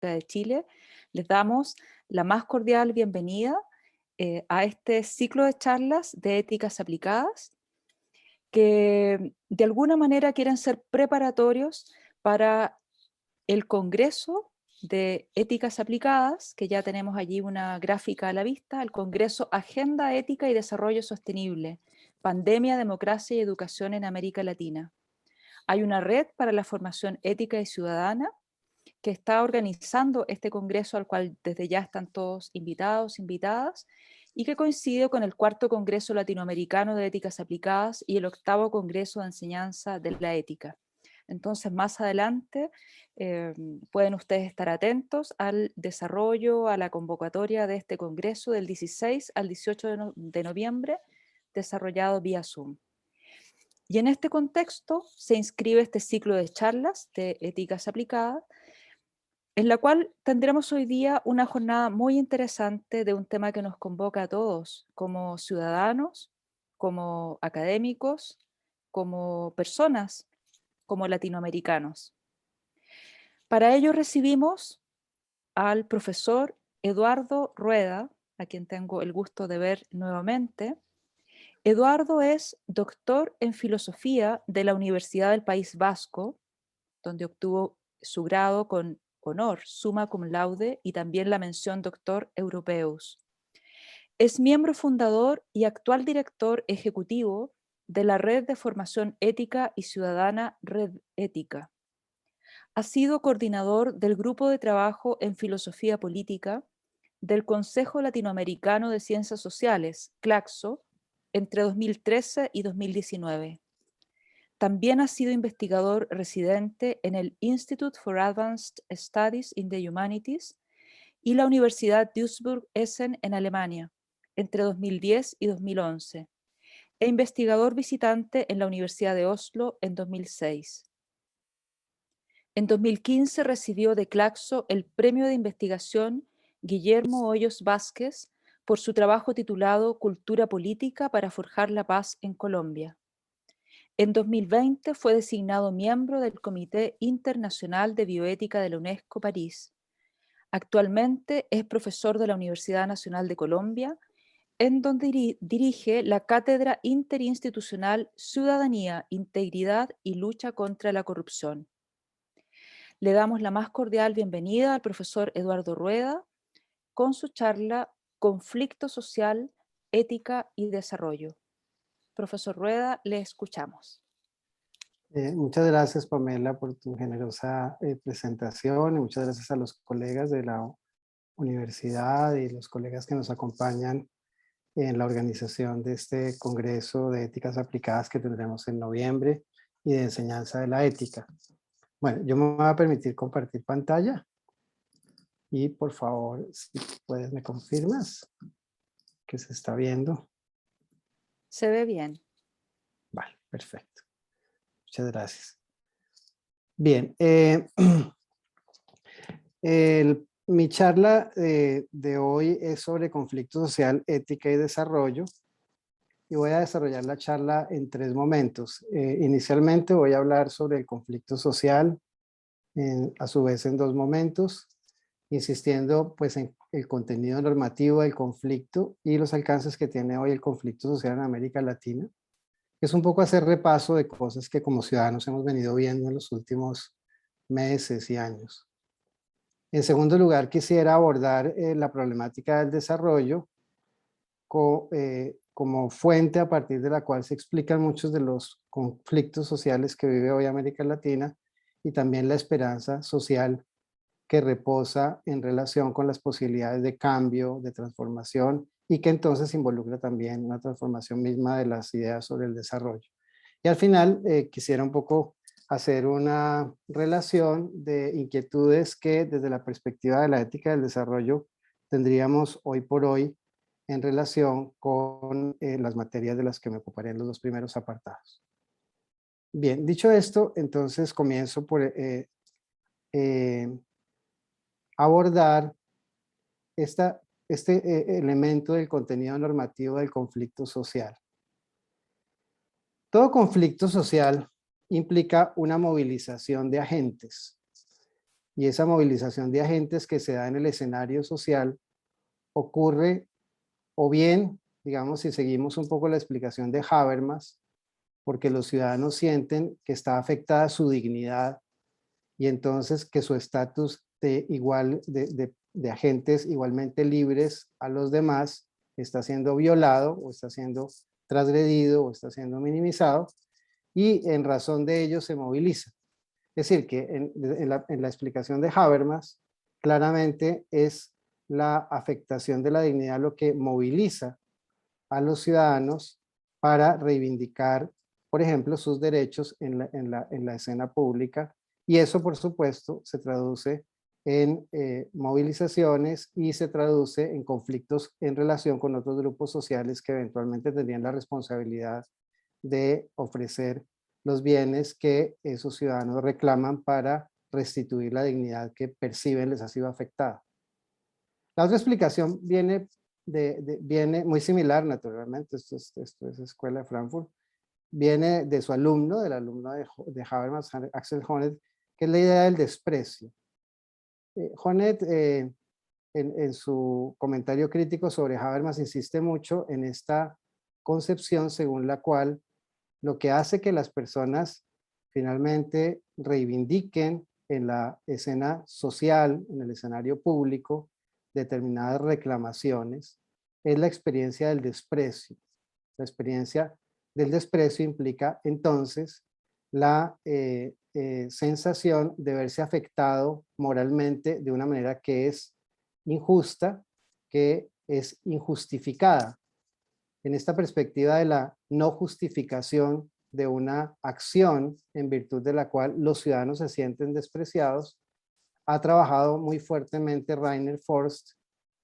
de Chile, les damos la más cordial bienvenida a este ciclo de charlas de éticas aplicadas que de alguna manera quieren ser preparatorios para el Congreso de Éticas Aplicadas, que ya tenemos allí una gráfica a la vista, el Congreso Agenda Ética y Desarrollo Sostenible, Pandemia, Democracia y Educación en América Latina. Hay una red para la formación ética y ciudadana que está organizando este congreso al cual desde ya están todos invitados, invitadas, y que coincide con el cuarto Congreso Latinoamericano de Éticas Aplicadas y el octavo Congreso de Enseñanza de la Ética. Entonces, más adelante pueden ustedes estar atentos al desarrollo, a la convocatoria de este congreso del 16 al 18 de noviembre, desarrollado vía Zoom. Y en este contexto se inscribe este ciclo de charlas de éticas aplicadas, en la cual tendremos hoy día una jornada muy interesante de un tema que nos convoca a todos, como ciudadanos, como académicos, como personas, como latinoamericanos. Para ello recibimos al profesor Eduardo Rueda, a quien tengo el gusto de ver nuevamente. Eduardo es doctor en filosofía de la Universidad del País Vasco, donde obtuvo su grado con honor, summa cum laude, y también la mención Doctor Europeus. Es miembro fundador y actual director ejecutivo de la Red de Formación Ética y Ciudadana Red Ética. Ha sido coordinador del Grupo de Trabajo en Filosofía Política del Consejo Latinoamericano de Ciencias Sociales, CLACSO, entre 2013 y 2019. También ha sido investigador residente en el Institute for Advanced Studies in the Humanities y la Universidad Duisburg-Essen en Alemania, entre 2010 y 2011, e investigador visitante en la Universidad de Oslo en 2006. En 2015 recibió de Claxo el Premio de Investigación Guillermo Hoyos Vázquez por su trabajo titulado Cultura Política para forjar la paz en Colombia. En 2020 fue designado miembro del Comité Internacional de Bioética de la UNESCO París. Actualmente es profesor de la Universidad Nacional de Colombia, en donde dirige la Cátedra Interinstitucional Ciudadanía, Integridad y Lucha contra la Corrupción. Le damos la más cordial bienvenida al profesor Eduardo Rueda con su charla Conflicto Social, Ética y Desarrollo. Profesor Rueda, le escuchamos. Muchas gracias, Pamela, por tu generosa presentación, y muchas gracias a los colegas de la universidad y los colegas que nos acompañan en la organización de este Congreso de Éticas Aplicadas que tendremos en noviembre y de enseñanza de la ética. Bueno, yo me voy a permitir compartir pantalla y por favor, si puedes, me confirmas que se está viendo. Se ve bien. Vale, perfecto. Muchas gracias. Bien, mi charla de hoy es sobre conflicto social, ética y desarrollo, y voy a desarrollar la charla en tres momentos. Inicialmente voy a hablar sobre el conflicto social, a su vez en dos momentos, insistiendo pues en el contenido normativo del conflicto y los alcances que tiene hoy el conflicto social en América Latina. Es un poco hacer repaso de cosas que como ciudadanos hemos venido viendo en los últimos meses y años. En segundo lugar, quisiera abordar la problemática del desarrollo como fuente a partir de la cual se explican muchos de los conflictos sociales que vive hoy América Latina y también la esperanza social que reposa en relación con las posibilidades de cambio, de transformación y que entonces involucra también una transformación misma de las ideas sobre el desarrollo. Y al final quisiera un poco hacer una relación de inquietudes que desde la perspectiva de la ética del desarrollo tendríamos hoy por hoy en relación con las materias de las que me ocuparé en los dos primeros apartados. Bien, dicho esto, entonces comienzo por abordar este elemento del contenido normativo del conflicto social. Todo conflicto social implica una movilización de agentes. y esa movilización de agentes que se da en el escenario social ocurre o bien, digamos, si seguimos un poco la explicación de Habermas, porque los ciudadanos sienten que está afectada su dignidad y entonces que su estatus de agentes igualmente libres a los demás está siendo violado o está siendo transgredido o está siendo minimizado, y en razón de ello se moviliza. Es decir, que en la explicación de Habermas, claramente es la afectación de la dignidad lo que moviliza a los ciudadanos para reivindicar, por ejemplo, sus derechos en la escena pública, y eso, por supuesto, se traduce en movilizaciones y se traduce en conflictos en relación con otros grupos sociales que eventualmente tendrían la responsabilidad de ofrecer los bienes que esos ciudadanos reclaman para restituir la dignidad que perciben les ha sido afectada. La otra explicación viene muy similar, naturalmente, esto es Escuela de Frankfurt, viene de su alumno, del alumno de Habermas, Axel Honneth, que es la idea del desprecio. Honneth, en su comentario crítico sobre Habermas, insiste mucho en esta concepción según la cual lo que hace que las personas finalmente reivindiquen en la escena social, en el escenario público, determinadas reclamaciones, es la experiencia del desprecio. La experiencia del desprecio implica entonces la sensación de verse afectado moralmente de una manera que es injusta, que es injustificada. En esta perspectiva de la no justificación de una acción en virtud de la cual los ciudadanos se sienten despreciados, ha trabajado muy fuertemente Rainer Forst,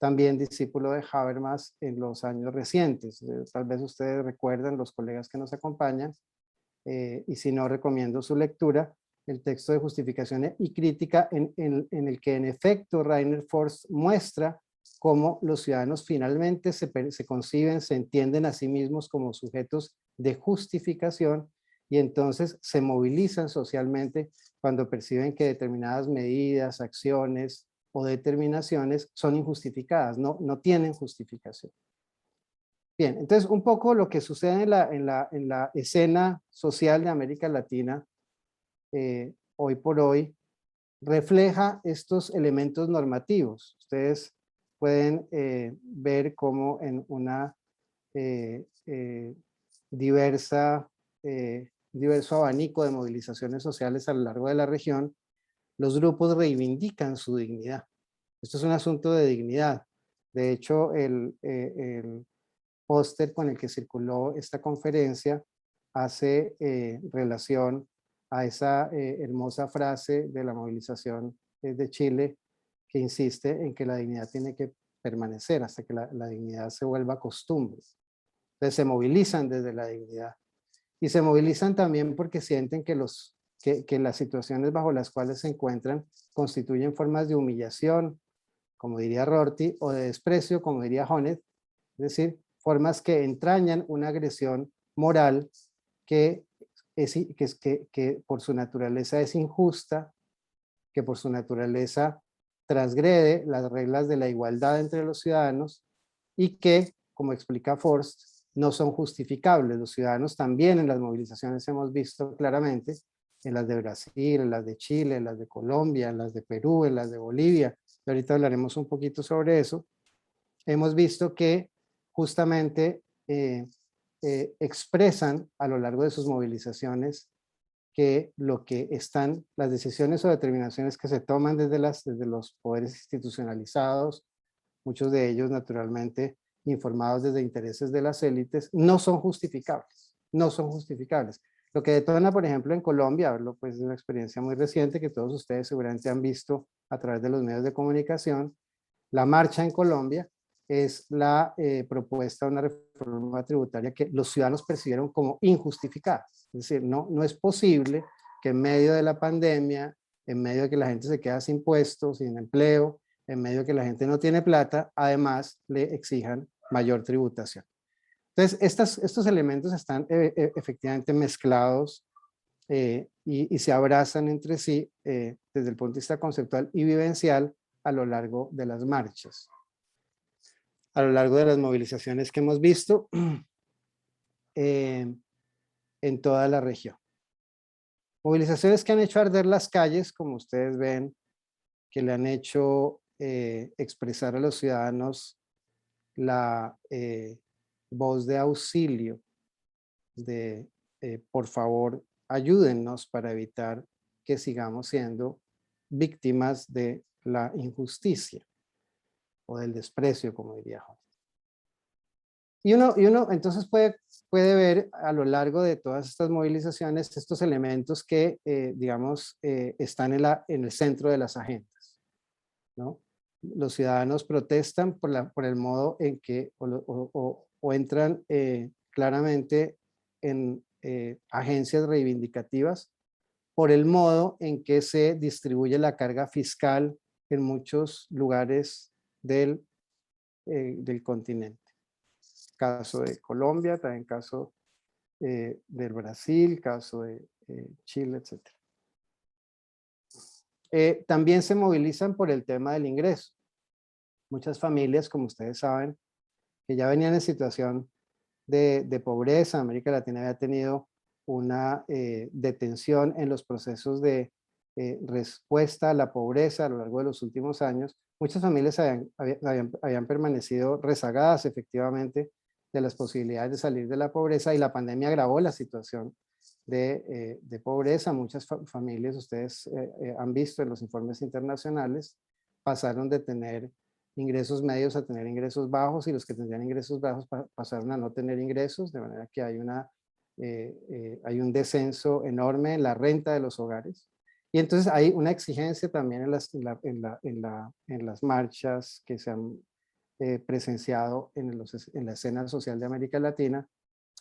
también discípulo de Habermas en los años recientes. Tal vez ustedes recuerdan, los colegas que nos acompañan, y si no, recomiendo su lectura, el texto de Justificación y Crítica, en el que en efecto Rainer Forst muestra cómo los ciudadanos finalmente se conciben, se entienden a sí mismos como sujetos de justificación y entonces se movilizan socialmente cuando perciben que determinadas medidas, acciones o determinaciones son injustificadas, no tienen justificación. Bien, entonces un poco lo que sucede en la escena social de América Latina hoy por hoy refleja estos elementos normativos. Ustedes pueden ver cómo en una diverso abanico de movilizaciones sociales a lo largo de la región, los grupos reivindican su dignidad. Esto es un asunto de dignidad. De hecho, el póster con el que circuló esta conferencia hace relación a esa hermosa frase de la movilización de Chile que insiste en que la dignidad tiene que permanecer hasta que la dignidad se vuelva costumbre. Entonces se movilizan desde la dignidad y se movilizan también porque sienten que las situaciones bajo las cuales se encuentran constituyen formas de humillación, como diría Rorty, o de desprecio, como diría Honneth, es decir, formas que entrañan una agresión moral que por su naturaleza es injusta, que por su naturaleza transgrede las reglas de la igualdad entre los ciudadanos y que, como explica Forst, no son justificables. Los ciudadanos también en las movilizaciones hemos visto claramente, en las de Brasil, en las de Chile, en las de Colombia, en las de Perú, en las de Bolivia, y ahorita hablaremos un poquito sobre eso, hemos visto que justamente expresan a lo largo de sus movilizaciones que las decisiones o determinaciones que se toman desde los poderes institucionalizados, muchos de ellos naturalmente informados desde intereses de las élites, no son justificables, no son justificables. Lo que detona, por ejemplo, en Colombia, hablo pues de una experiencia muy reciente que todos ustedes seguramente han visto a través de los medios de comunicación, la marcha en Colombia es la propuesta de una reforma tributaria que los ciudadanos percibieron como injustificada. Es decir, no es posible que en medio de la pandemia, en medio de que la gente se queda sin puestos, sin empleo, en medio de que la gente no tiene plata, además le exijan mayor tributación. Entonces, estos elementos están efectivamente mezclados y se abrazan entre sí desde el punto de vista conceptual y vivencial a lo largo de las marchas, a lo largo de las movilizaciones que hemos visto en toda la región. Movilizaciones que han hecho arder las calles, como ustedes ven, que le han hecho expresar a los ciudadanos la voz de auxilio, de por favor ayúdennos para evitar que sigamos siendo víctimas de la injusticia o del desprecio, como diría Hobbes. Y uno entonces puede ver a lo largo de todas estas movilizaciones estos elementos que, digamos, están en el centro de las agendas, ¿no? Los ciudadanos protestan por el modo en que, o entran claramente en agencias reivindicativas, por el modo en que se distribuye la carga fiscal en muchos lugares del continente. Caso de Colombia, también caso del Brasil, caso de Chile, etc. También se movilizan por el tema del ingreso. Muchas familias, como ustedes saben, que ya venían en situación de pobreza, América Latina había tenido una detención en los procesos de respuesta a la pobreza a lo largo de los últimos años. Muchas familias habían permanecido rezagadas efectivamente de las posibilidades de salir de la pobreza, y la pandemia agravó la situación de pobreza. Muchas familias, ustedes han visto en los informes internacionales, pasaron de tener ingresos medios a tener ingresos bajos, y los que tendrían ingresos bajos pasaron a no tener ingresos, de manera que hay un descenso enorme en la renta de los hogares. Y entonces hay una exigencia también en las marchas que se han presenciado en la escena social de América Latina.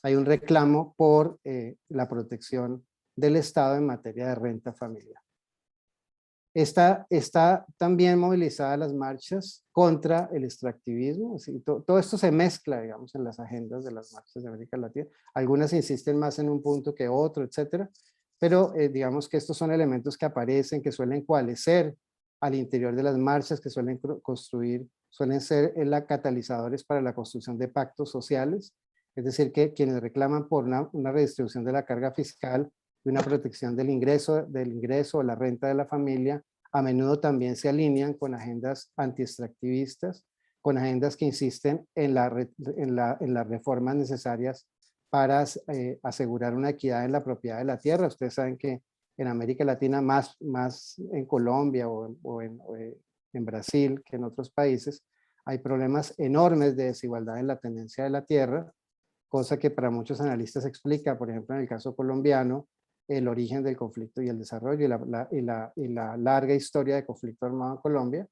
Hay un reclamo por la protección del Estado en materia de renta familiar. Está también movilizada las marchas contra el extractivismo. Así, todo esto se mezcla, digamos, en las agendas de las marchas de América Latina. Algunas insisten más en un punto que otro, etcétera, pero digamos que estos son elementos que aparecen, que suelen coalescer al interior de las marchas, que suelen ser catalizadores para la construcción de pactos sociales. Es decir, que quienes reclaman por una redistribución de la carga fiscal y una protección del ingreso o la renta de la familia, a menudo también se alinean con agendas anti-extractivistas, con agendas que insisten en las reformas necesarias para asegurar una equidad en la propiedad de la tierra. Ustedes saben que en América Latina, más en Colombia o en Brasil que en otros países, hay problemas enormes de desigualdad en la tenencia de la tierra, cosa que para muchos analistas explica, por ejemplo, en el caso colombiano, el origen del conflicto y el desarrollo y la larga historia de conflicto armado en Colombia.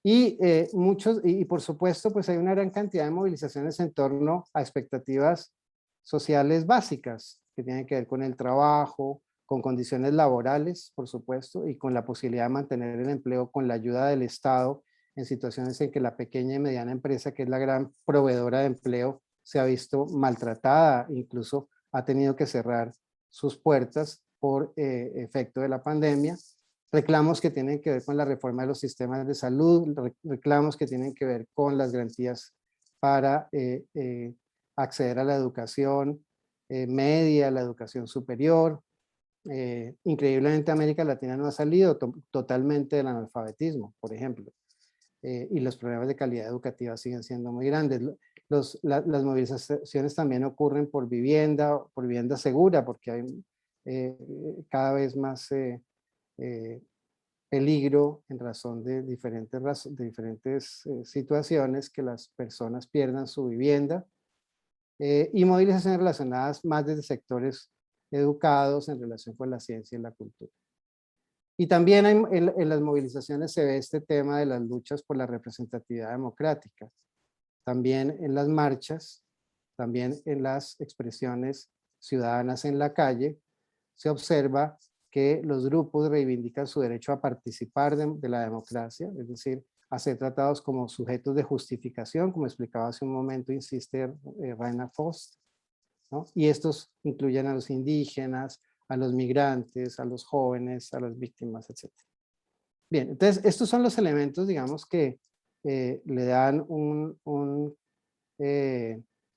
Y por supuesto, pues hay una gran cantidad de movilizaciones en torno a expectativas sociales básicas que tienen que ver con el trabajo, con condiciones laborales, por supuesto, y con la posibilidad de mantener el empleo con la ayuda del Estado en situaciones en que la pequeña y mediana empresa, que es la gran proveedora de empleo, se ha visto maltratada, incluso ha tenido que cerrar sus puertas por efecto de la pandemia. Reclamos que tienen que ver con la reforma de los sistemas de salud, reclamos que tienen que ver con las garantías para acceder a la educación media, a la educación superior. Increíblemente América Latina no ha salido totalmente del analfabetismo, por ejemplo, y los problemas de calidad educativa siguen siendo muy grandes. Las movilizaciones también ocurren por vivienda segura, porque hay cada vez más peligro en razón de diferentes situaciones, que las personas pierdan su vivienda, y movilizaciones relacionadas más desde sectores educados en relación con la ciencia y la cultura. Y también en las movilizaciones se ve este tema de las luchas por la representatividad democrática. También en las marchas, también en las expresiones ciudadanas en la calle, se observa que los grupos reivindican su derecho a participar de la democracia, es decir, a ser tratados como sujetos de justificación, como explicaba hace un momento, insiste Raina Fost, ¿no? Y estos incluyen a los indígenas, a los migrantes, a los jóvenes, a las víctimas, etc. Bien, entonces estos son los elementos, digamos, que le dan un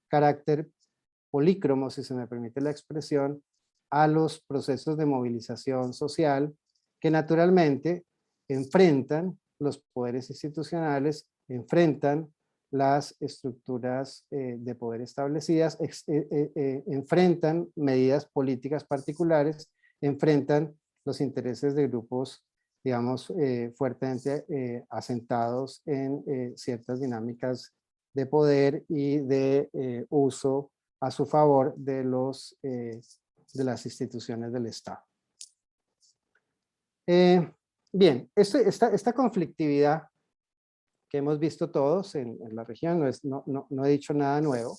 carácter polícromo, si se me permite la expresión, a los procesos de movilización social que naturalmente enfrentan los poderes institucionales, enfrentan las estructuras de poder establecidas, enfrentan medidas políticas particulares, enfrentan los intereses de grupos, digamos, fuertemente asentados en ciertas dinámicas de poder y de uso a su favor de las instituciones del Estado. Bien, esta conflictividad que hemos visto todos en la región, no he dicho nada nuevo,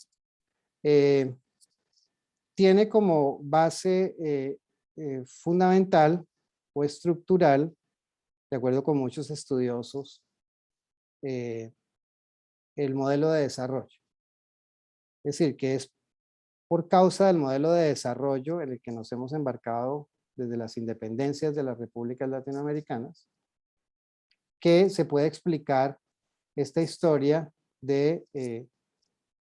tiene como base fundamental o estructural, de acuerdo con muchos estudiosos, el modelo de desarrollo. Es decir, que es por causa del modelo de desarrollo en el que nos hemos embarcado desde las independencias de las repúblicas latinoamericanas, que se puede explicar esta historia de,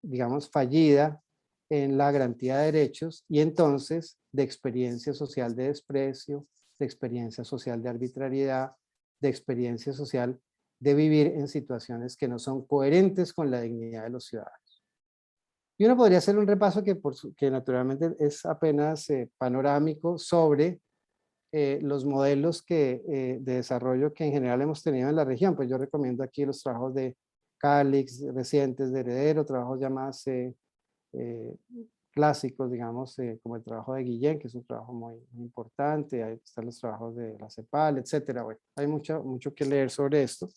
digamos, fallida en la garantía de derechos y entonces de experiencia social de desprecio, de experiencia social de arbitrariedad, de experiencia social de vivir en situaciones que no son coherentes con la dignidad de los ciudadanos. Y uno podría hacer un repaso que naturalmente es apenas panorámico sobre los modelos de desarrollo que en general hemos tenido en la región. Pues yo recomiendo aquí los trabajos de Calix, recientes de Heredero, trabajos ya más eh, clásicos, digamos, como el trabajo de Guillén, que es un trabajo muy importante. Ahí están los trabajos de la CEPAL, etcétera. Bueno, hay mucho que leer sobre esto.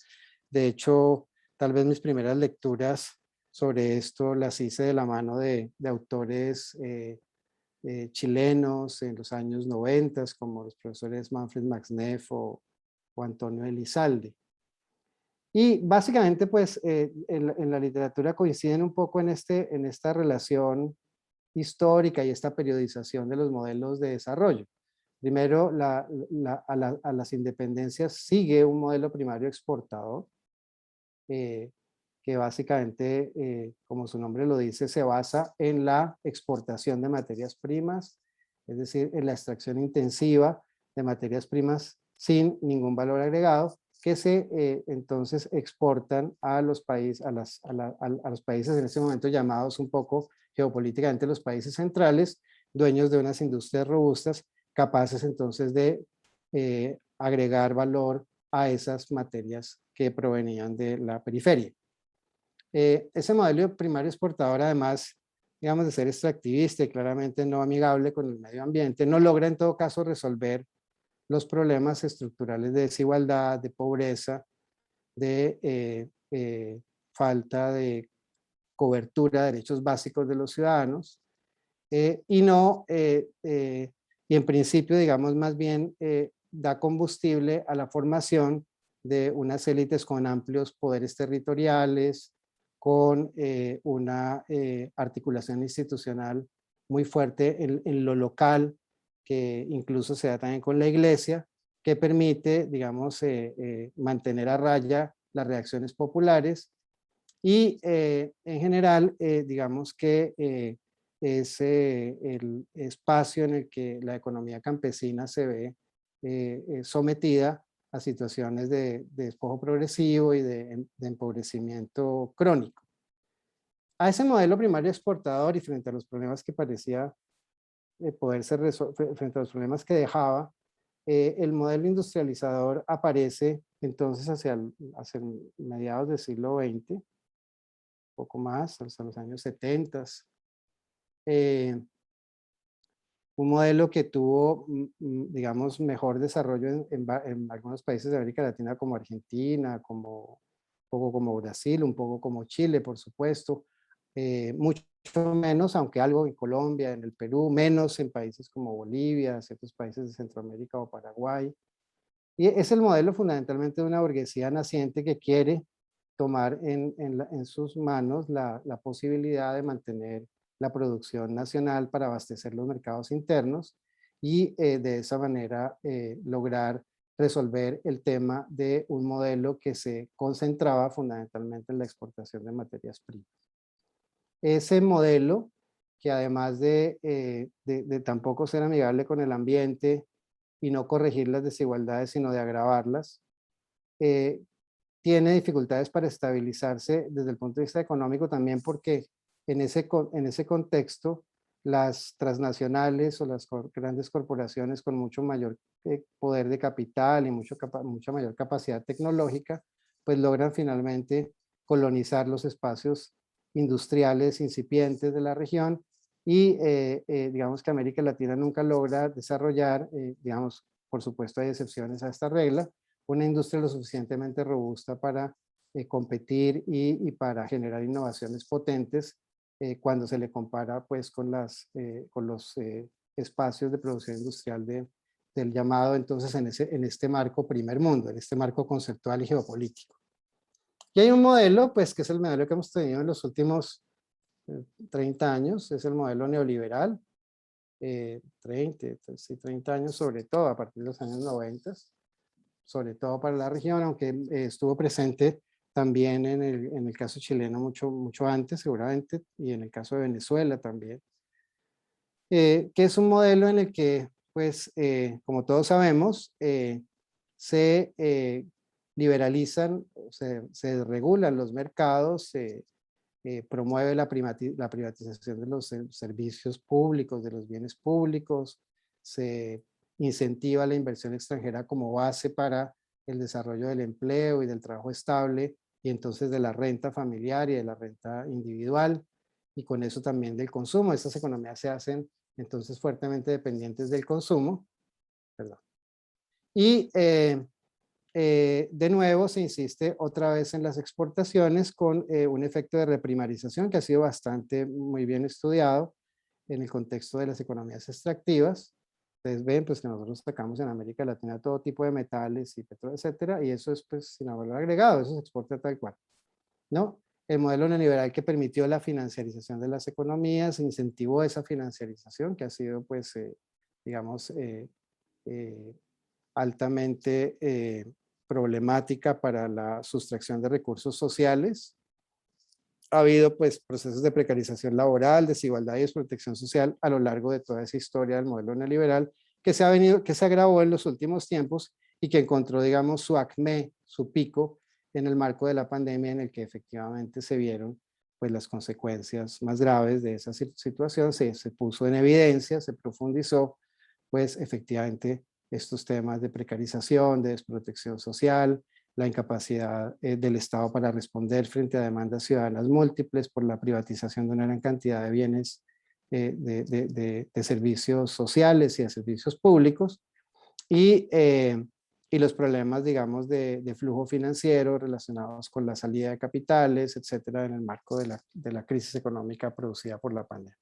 De hecho, tal vez mis primeras lecturas sobre esto las hice de la mano de autores chilenos en los años 90, como los profesores Manfred Max Neff o Antonio Elizalde. Y básicamente, pues, en la literatura coinciden un poco en esta relación histórica y esta periodización de los modelos de desarrollo. Primero, a las independencias sigue un modelo primario exportador, que básicamente, como su nombre lo dice, se basa en la exportación de materias primas, es decir, en la extracción intensiva de materias primas sin ningún valor agregado, que se entonces exportan a los países, a los países en ese momento llamados un poco geopolíticamente los países centrales, dueños de unas industrias robustas, capaces entonces de agregar valor a esas materias que provenían de la periferia. Ese modelo primario exportador, además, digamos, de ser extractivista y claramente no amigable con el medio ambiente, no logra en todo caso resolver los problemas estructurales de desigualdad, de pobreza, de falta de cobertura de derechos básicos de los ciudadanos, y en principio, digamos, más bien da combustible a la formación de unas élites con amplios poderes territoriales, con una articulación institucional muy fuerte en lo local, que incluso se da también con la iglesia, que permite, digamos, mantener a raya las reacciones populares y en general, digamos que es el espacio en el que la economía campesina se ve sometida a situaciones de despojo progresivo y de empobrecimiento crónico. A ese modelo primario exportador y frente a los problemas que parecía poderse resolver, frente a los problemas que dejaba, el modelo industrializador aparece entonces hacia mediados del siglo XX, poco más, hasta los años 70. Un modelo que tuvo, digamos, mejor desarrollo en algunos países de América Latina como Argentina, un poco como Brasil, un poco como Chile, por supuesto. Mucho menos, aunque algo en Colombia, en el Perú, menos en países como Bolivia, ciertos países de Centroamérica o Paraguay. Y es el modelo fundamentalmente de una burguesía naciente que quiere tomar en sus manos la posibilidad de mantener la producción nacional para abastecer los mercados internos y de esa manera lograr resolver el tema de un modelo que se concentraba fundamentalmente en la exportación de materias primas. Ese modelo, que además de tampoco ser amigable con el ambiente y no corregir las desigualdades, sino de agravarlas, eh, tiene dificultades para estabilizarse desde el punto de vista económico también porque en ese contexto las transnacionales o las grandes corporaciones con mucho mayor poder de capital y mucha mayor capacidad tecnológica, pues logran finalmente colonizar los espacios industriales incipientes de la región y digamos que América Latina nunca logra desarrollar, digamos, por supuesto hay excepciones a esta regla, una industria lo suficientemente robusta para competir y para generar innovaciones potentes cuando se le compara pues con los espacios de producción industrial del llamado entonces en este marco primer mundo, en este marco conceptual y geopolítico. Y hay un modelo pues que es el modelo que hemos tenido en los últimos 30 años, es el modelo neoliberal, 30 años sobre todo a partir de los años 90, sobre todo para la región, aunque estuvo presente también en el caso chileno mucho antes seguramente, y en el caso de Venezuela también, que es un modelo en el que, pues, como todos sabemos, se liberalizan, se regulan los mercados, se promueve la privatización de los servicios públicos, de los bienes públicos, se incentiva la inversión extranjera como base para el desarrollo del empleo y del trabajo estable y entonces de la renta familiar y de la renta individual y con eso también del consumo. Estas economías se hacen entonces fuertemente dependientes del consumo. Perdón. Y de nuevo se insiste otra vez en las exportaciones con un efecto de reprimarización que ha sido bastante muy bien estudiado en el contexto de las economías extractivas. Ustedes ven pues que nosotros sacamos en América Latina todo tipo de metales y petróleo, etcétera, y eso es pues sin valor agregado, eso se exporta tal cual, ¿no? El modelo neoliberal que permitió la financiarización de las economías, incentivó esa financiarización que ha sido pues, digamos, eh, altamente problemática para la sustracción de recursos sociales. Ha habido pues procesos de precarización laboral, desigualdad y desprotección social a lo largo de toda esa historia del modelo neoliberal que se agravó en los últimos tiempos y que encontró, digamos, su acme, su pico en el marco de la pandemia en el que efectivamente se vieron pues las consecuencias más graves de esa situación, se puso en evidencia, se profundizó, pues efectivamente estos temas de precarización, de desprotección social, la incapacidad del Estado para responder frente a demandas ciudadanas múltiples por la privatización de una gran cantidad de bienes de servicios sociales y de servicios públicos y los problemas, digamos, de flujo financiero relacionados con la salida de capitales, etcétera, en el marco de la crisis económica producida por la pandemia.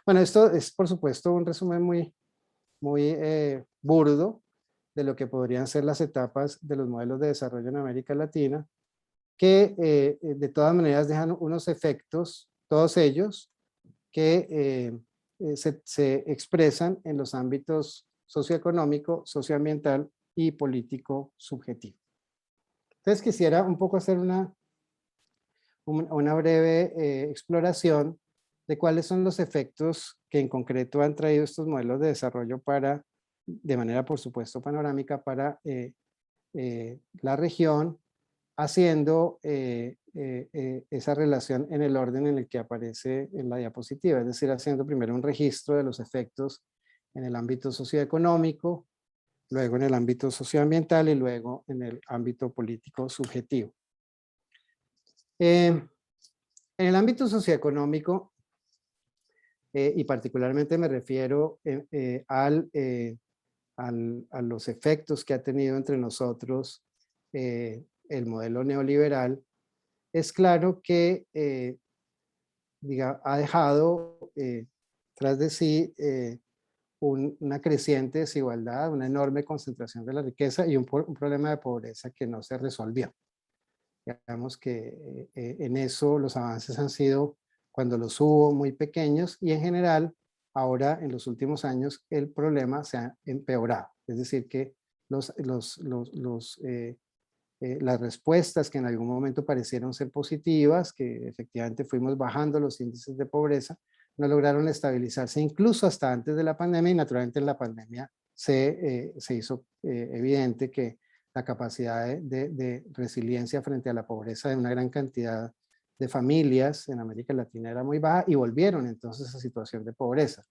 Bueno, esto es, por supuesto, un resumen muy burdo de lo que podrían ser las etapas de los modelos de desarrollo en América Latina, que de todas maneras dejan unos efectos, todos ellos, que se expresan en los ámbitos socioeconómico, socioambiental y político subjetivo. Entonces quisiera un poco hacer una breve exploración de cuáles son los efectos que en concreto han traído estos modelos de desarrollo para, de manera por supuesto panorámica, para la región, haciendo esa relación en el orden en el que aparece en la diapositiva, es decir, haciendo primero un registro de los efectos en el ámbito socioeconómico, luego en el ámbito socioambiental y luego en el ámbito político subjetivo. En el ámbito socioeconómico, y particularmente me refiero a los efectos que ha tenido entre nosotros el modelo neoliberal, es claro que ha dejado tras de sí una creciente desigualdad, una enorme concentración de la riqueza y un problema de pobreza que no se resolvió. Digamos que en eso los avances han sido, cuando los hubo, muy pequeños y en general ahora en los últimos años el problema se ha empeorado. Es decir, que las respuestas que en algún momento parecieron ser positivas, que efectivamente fuimos bajando los índices de pobreza, no lograron estabilizarse incluso hasta antes de la pandemia, y naturalmente en la pandemia se hizo evidente que la capacidad de resiliencia frente a la pobreza de una gran cantidad de familias en América Latina era muy baja y volvieron entonces a situación de pobreza.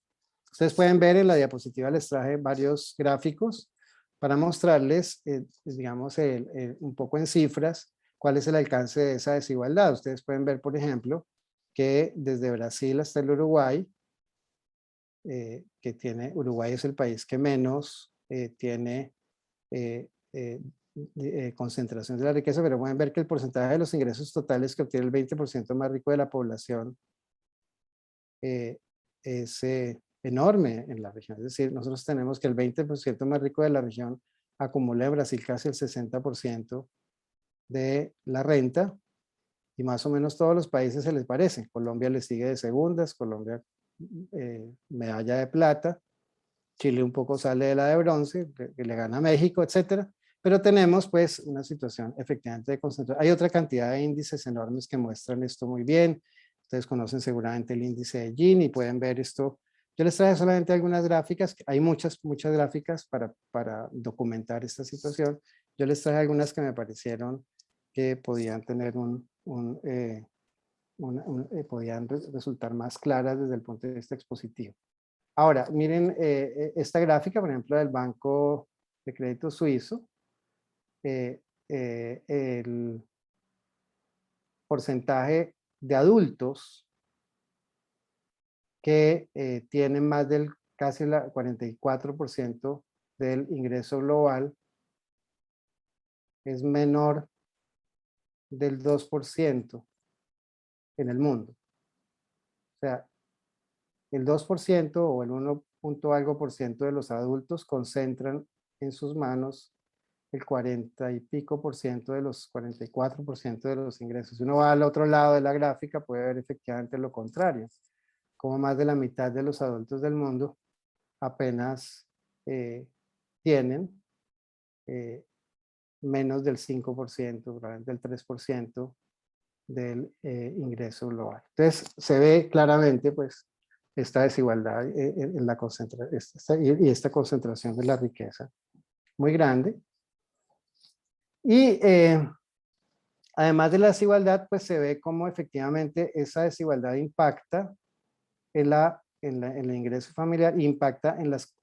Ustedes pueden ver en la diapositiva, les traje varios gráficos para mostrarles, digamos, un poco en cifras, cuál es el alcance de esa desigualdad. Ustedes pueden ver, por ejemplo, que desde Brasil hasta el Uruguay, Uruguay es el país que menos tiene eh, eh, concentración de la riqueza, pero pueden ver que el porcentaje de los ingresos totales que obtiene el 20% más rico de la población es enorme en la región. Es decir, nosotros tenemos que el 20% más rico de la región acumula en Brasil casi el 60% de la renta, y más o menos todos los países se les parece. Colombia le sigue de segundas, Colombia medalla de plata, Chile un poco sale de la de bronce, que le gana a México, etcétera. Pero tenemos pues una situación efectivamente de concentración. Hay otra cantidad de índices enormes que muestran esto muy bien. Ustedes conocen seguramente el índice de Gini y pueden ver esto. Yo les traje solamente algunas gráficas, hay muchas gráficas para documentar esta situación. Yo les traje algunas que me parecieron que podían tener podían resultar más claras desde el punto de vista expositivo. Ahora, miren esta gráfica, por ejemplo, del Banco de Crédito Suizo, el porcentaje de adultos que tienen más del casi el 44% del ingreso global es menor del 2% en el mundo. O sea, el 2% o el 1 punto algo por ciento de los adultos concentran en sus manos el 40 y pico por ciento de los 44% de los ingresos. Si uno va al otro lado de la gráfica puede ver efectivamente lo contrario, como más de la mitad de los adultos del mundo apenas tienen menos del 5%, probablemente del 3% del ingreso global. Entonces se ve claramente pues esta desigualdad en la y esta concentración de la riqueza muy grande. Y además de la desigualdad, pues se ve cómo efectivamente esa desigualdad impacta en el ingreso familiar, impacta en las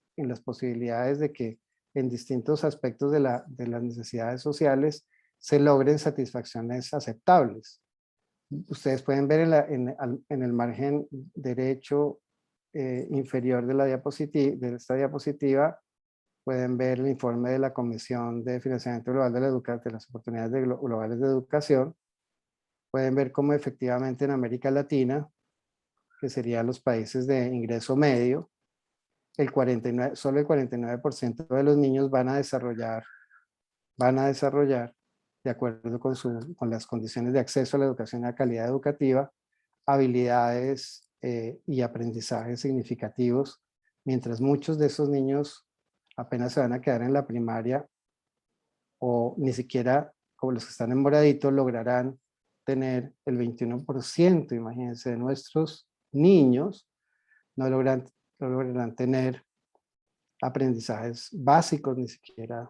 posibilidades de que en distintos aspectos de las necesidades sociales se logren satisfacciones aceptables. Ustedes pueden ver en el margen derecho inferior de la diapositiva, de esta diapositiva, pueden ver el informe de la Comisión de Financiamiento Global de las Oportunidades Globales de Educación. Pueden ver cómo efectivamente en América Latina, que serían los países de ingreso medio, solo el 49% de los niños van a desarrollar, de acuerdo con las condiciones de acceso a la educación y a calidad educativa, habilidades y aprendizajes significativos, mientras muchos de esos niños apenas se van a quedar en la primaria o ni siquiera, como los que están en moradito, lograrán tener el 21%, imagínense, de nuestros niños no lograrán tener aprendizajes básicos, ni siquiera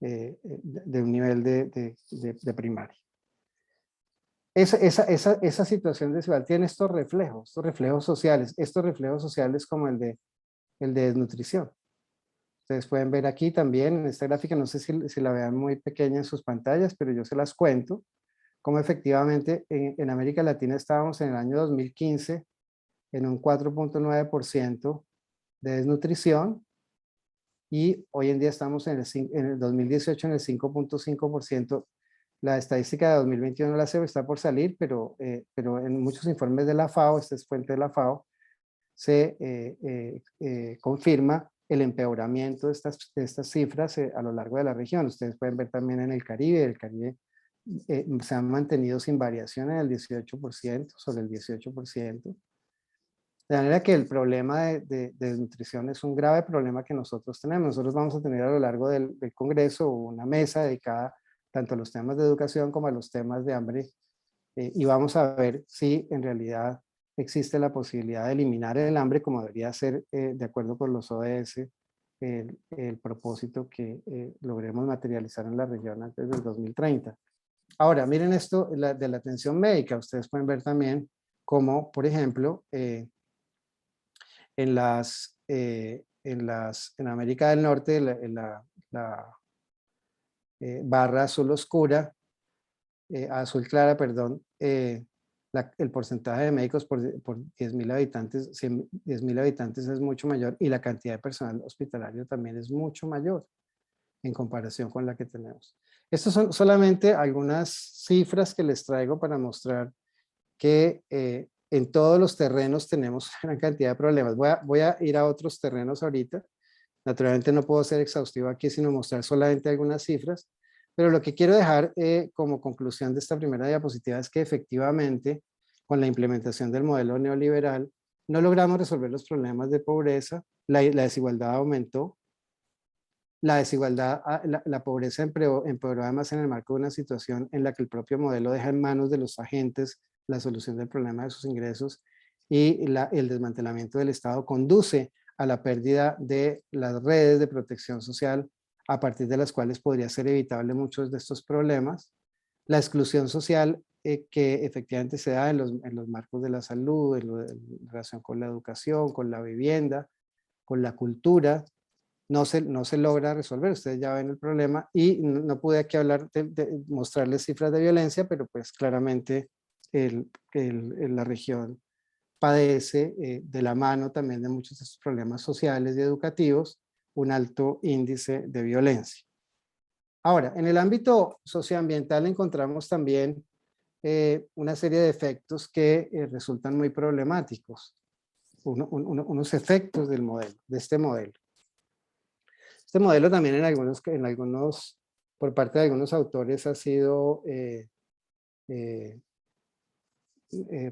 de un nivel de primaria. Esa situación desigual tiene estos reflejos sociales como el de desnutrición. Ustedes pueden ver aquí también en esta gráfica, no sé si la vean muy pequeña en sus pantallas, pero yo se las cuento, como efectivamente en América Latina estábamos en el año 2015 en un 4.9% de desnutrición, y hoy en día estamos en el 2018 en el 5.5%. La estadística de 2021 no la sé, está por salir, pero en muchos informes de la FAO, esta es fuente de la FAO, se confirma el empeoramiento de estas cifras a lo largo de la región. Ustedes pueden ver también en el Caribe se han mantenido sin variación en el 18%, sobre el 18%. De manera que el problema de desnutrición es un grave problema que nosotros tenemos. Nosotros vamos a tener a lo largo del Congreso una mesa dedicada tanto a los temas de educación como a los temas de hambre, y vamos a ver si en realidad existe la posibilidad de eliminar el hambre como debería ser, de acuerdo con los ODS, el propósito que logremos materializar en la región antes del 2030. Ahora, miren esto de la atención médica. Ustedes pueden ver también cómo, por ejemplo, en América del Norte, la barra azul oscura, azul clara, perdón, el porcentaje de médicos por 10.000 habitantes, 10.000 habitantes es mucho mayor, y la cantidad de personal hospitalario también es mucho mayor en comparación con la que tenemos. Estas son solamente algunas cifras que les traigo para mostrar que en todos los terrenos tenemos una gran cantidad de problemas. Voy a ir a otros terrenos ahorita. Naturalmente no puedo ser exhaustivo aquí, sino mostrar solamente algunas cifras, pero lo que quiero dejar como conclusión de esta primera diapositiva es que efectivamente con la implementación del modelo neoliberal no logramos resolver los problemas de pobreza, la desigualdad aumentó, la desigualdad, la pobreza empeoró además en el marco de una situación en la que el propio modelo deja en manos de los agentes la solución del problema de sus ingresos, y el desmantelamiento del Estado conduce a la pérdida de las redes de protección social a partir de las cuales podría ser evitable muchos de estos problemas. La exclusión social que efectivamente se da en los marcos de la salud, en relación con la educación, con la vivienda, con la cultura, no se logra resolver. Ustedes ya ven el problema, y no pude aquí hablar mostrarles cifras de violencia, pero pues claramente la región padece de la mano también de muchos de estos problemas sociales y educativos, un alto índice de violencia. Ahora, en el ámbito socioambiental encontramos también una serie de efectos que resultan muy problemáticos, unos efectos del modelo, de este modelo. Este modelo también por parte de algunos autores ha sido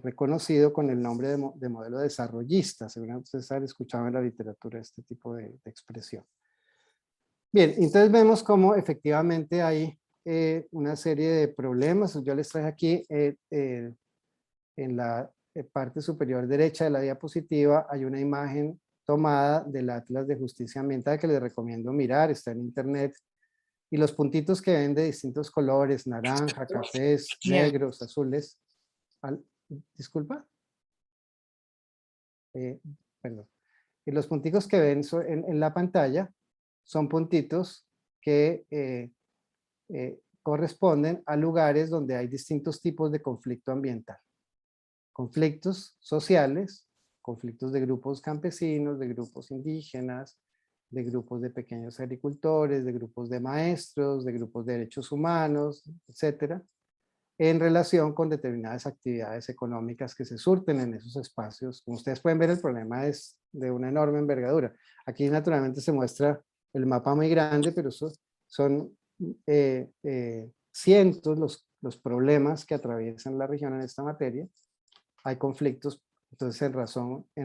reconocido con el nombre de modelo desarrollista. Seguramente ustedes han escuchado en la literatura este tipo de expresión. Bien, entonces vemos cómo efectivamente hay una serie de problemas. Yo les traje aquí en la parte superior derecha de la diapositiva hay una imagen tomada del Atlas de Justicia Ambiental que les recomiendo mirar, está en internet, y los puntitos que ven de distintos colores, naranja, cafés, negros, azules, disculpa, perdón, y los puntitos que ven en la pantalla son puntitos que corresponden a lugares donde hay distintos tipos de conflicto ambiental. Conflictos sociales, conflictos de grupos campesinos, de grupos indígenas, de grupos de pequeños agricultores, de grupos de maestros, de grupos de derechos humanos, etcétera, en relación con determinadas actividades económicas que se surten en esos espacios. Como ustedes pueden ver, el problema es de una enorme envergadura. Aquí naturalmente se muestra el mapa muy grande, pero son cientos los problemas que atraviesan la región en esta materia. Hay conflictos, entonces, en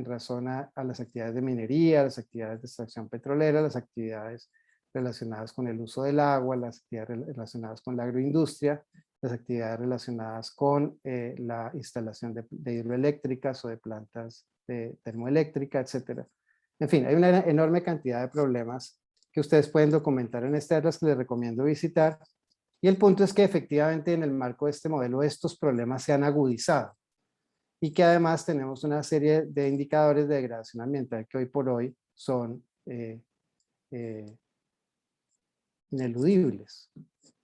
razón a las actividades de minería, las actividades de extracción petrolera, las actividades relacionadas con el uso del agua, las actividades relacionadas con la agroindustria, las actividades relacionadas con la instalación de hidroeléctricas o de plantas termoeléctricas, etc. En fin, hay una enorme cantidad de problemas que ustedes pueden documentar en este atlas, que les recomiendo visitar. Y el punto es que efectivamente en el marco de este modelo estos problemas se han agudizado, y que además tenemos una serie de indicadores de degradación ambiental que hoy por hoy son ineludibles.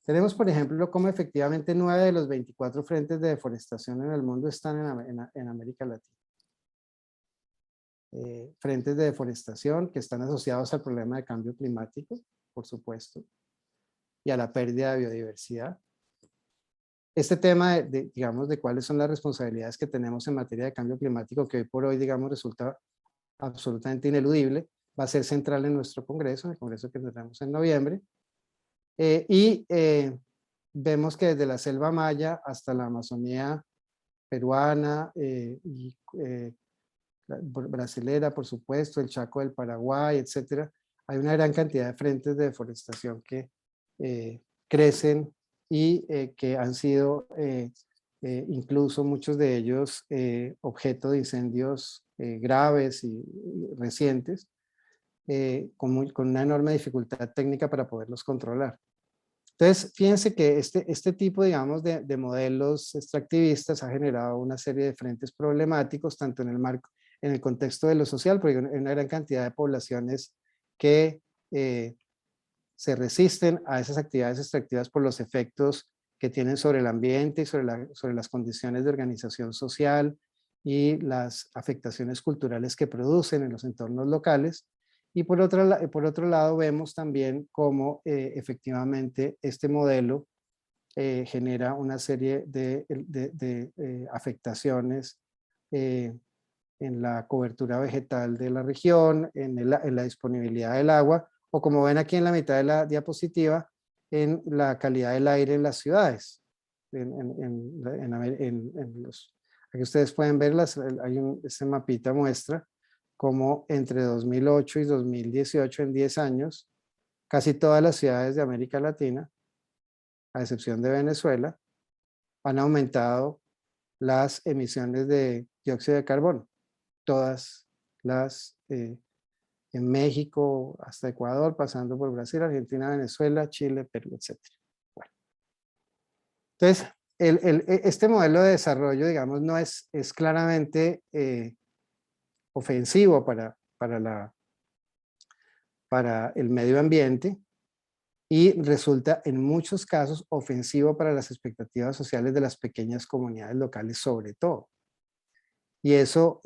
Tenemos, por ejemplo, cómo efectivamente 9 de los 24 frentes de deforestación en el mundo están en América Latina. Frentes de deforestación que están asociados al problema de cambio climático, por supuesto, y a la pérdida de biodiversidad. Este tema digamos, de cuáles son las responsabilidades que tenemos en materia de cambio climático, que hoy por hoy, digamos, resulta absolutamente ineludible, va a ser central en nuestro Congreso, el Congreso que tendremos en noviembre. Vemos que desde la selva maya hasta la Amazonía peruana y brasilera, por supuesto, el Chaco del Paraguay, etcétera. Hay una gran cantidad de frentes de deforestación que crecen y que han sido incluso muchos de ellos objeto de incendios graves y recientes, con una enorme dificultad técnica para poderlos controlar. Entonces, fíjense que este tipo, digamos, de modelos extractivistas ha generado una serie de frentes problemáticos, tanto en el contexto de lo social, porque hay una gran cantidad de poblaciones que se resisten a esas actividades extractivas por los efectos que tienen sobre el ambiente y sobre las condiciones de organización social y las afectaciones culturales que producen en los entornos locales. Y por otro lado vemos también cómo efectivamente este modelo genera una serie de afectaciones en la cobertura vegetal de la región, en la disponibilidad del agua, o como ven aquí en la mitad de la diapositiva, en la calidad del aire en las ciudades. Aquí ustedes pueden ver, este mapita muestra cómo entre 2008 y 2018, en 10 años, casi todas las ciudades de América Latina, a excepción de Venezuela, han aumentado las emisiones de dióxido de carbono. Todas las, en México hasta Ecuador, pasando por Brasil, Argentina, Venezuela, Chile, Perú, etc. Bueno. Entonces, este modelo de desarrollo, digamos, no es claramente ofensivo para el medio ambiente y resulta en muchos casos ofensivo para las expectativas sociales de las pequeñas comunidades locales sobre todo. Y eso,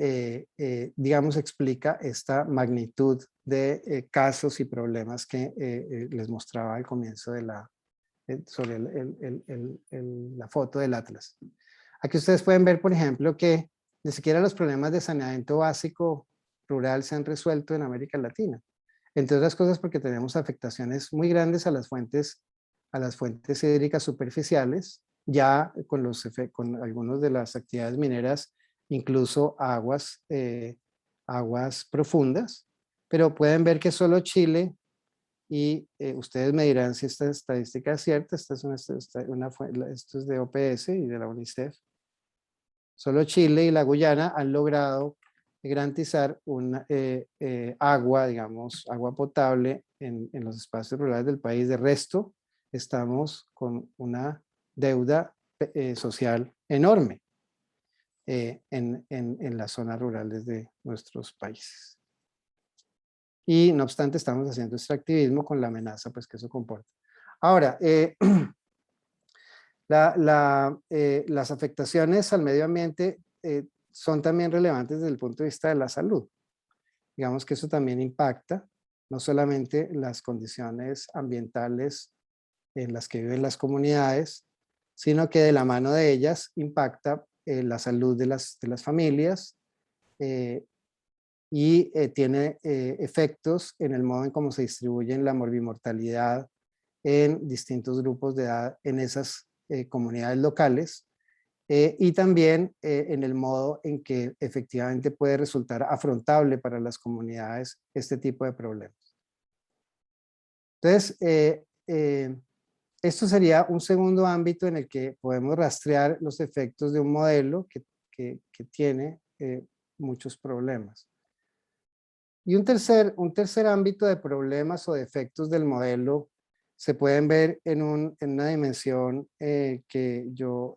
digamos, explica esta magnitud de casos y problemas que les mostraba al comienzo de sobre la foto del Atlas. Aquí ustedes pueden ver, por ejemplo, que ni siquiera los problemas de saneamiento básico rural se han resuelto en América Latina. Entre otras cosas porque tenemos afectaciones muy grandes a las fuentes hídricas superficiales, ya con algunas de las actividades mineras, incluso aguas profundas, pero pueden ver que solo Chile, y ustedes me dirán si esta estadística es cierta, esto es de OPS y de la UNICEF, solo Chile y la Guyana han logrado garantizar agua, digamos, agua potable en los espacios rurales del país. De resto, estamos con una deuda social enorme en las zonas rurales de nuestros países. Y no obstante, estamos haciendo extractivismo con la amenaza pues, que eso comporta. Ahora, las afectaciones al medio ambiente son también relevantes desde el punto de vista de la salud. Digamos que eso también impacta no solamente las condiciones ambientales en las que viven las comunidades, sino que de la mano de ellas impacta la salud de las familias y tiene efectos en el modo en cómo se distribuyen la morbimortalidad en distintos grupos de edad en esas comunidades locales y también en el modo en que efectivamente puede resultar afrontable para las comunidades este tipo de problemas. Entonces, esto sería un segundo ámbito en el que podemos rastrear los efectos de un modelo que tiene muchos problemas. Y un tercer ámbito de problemas o de efectos del modelo se pueden ver en una dimensión que yo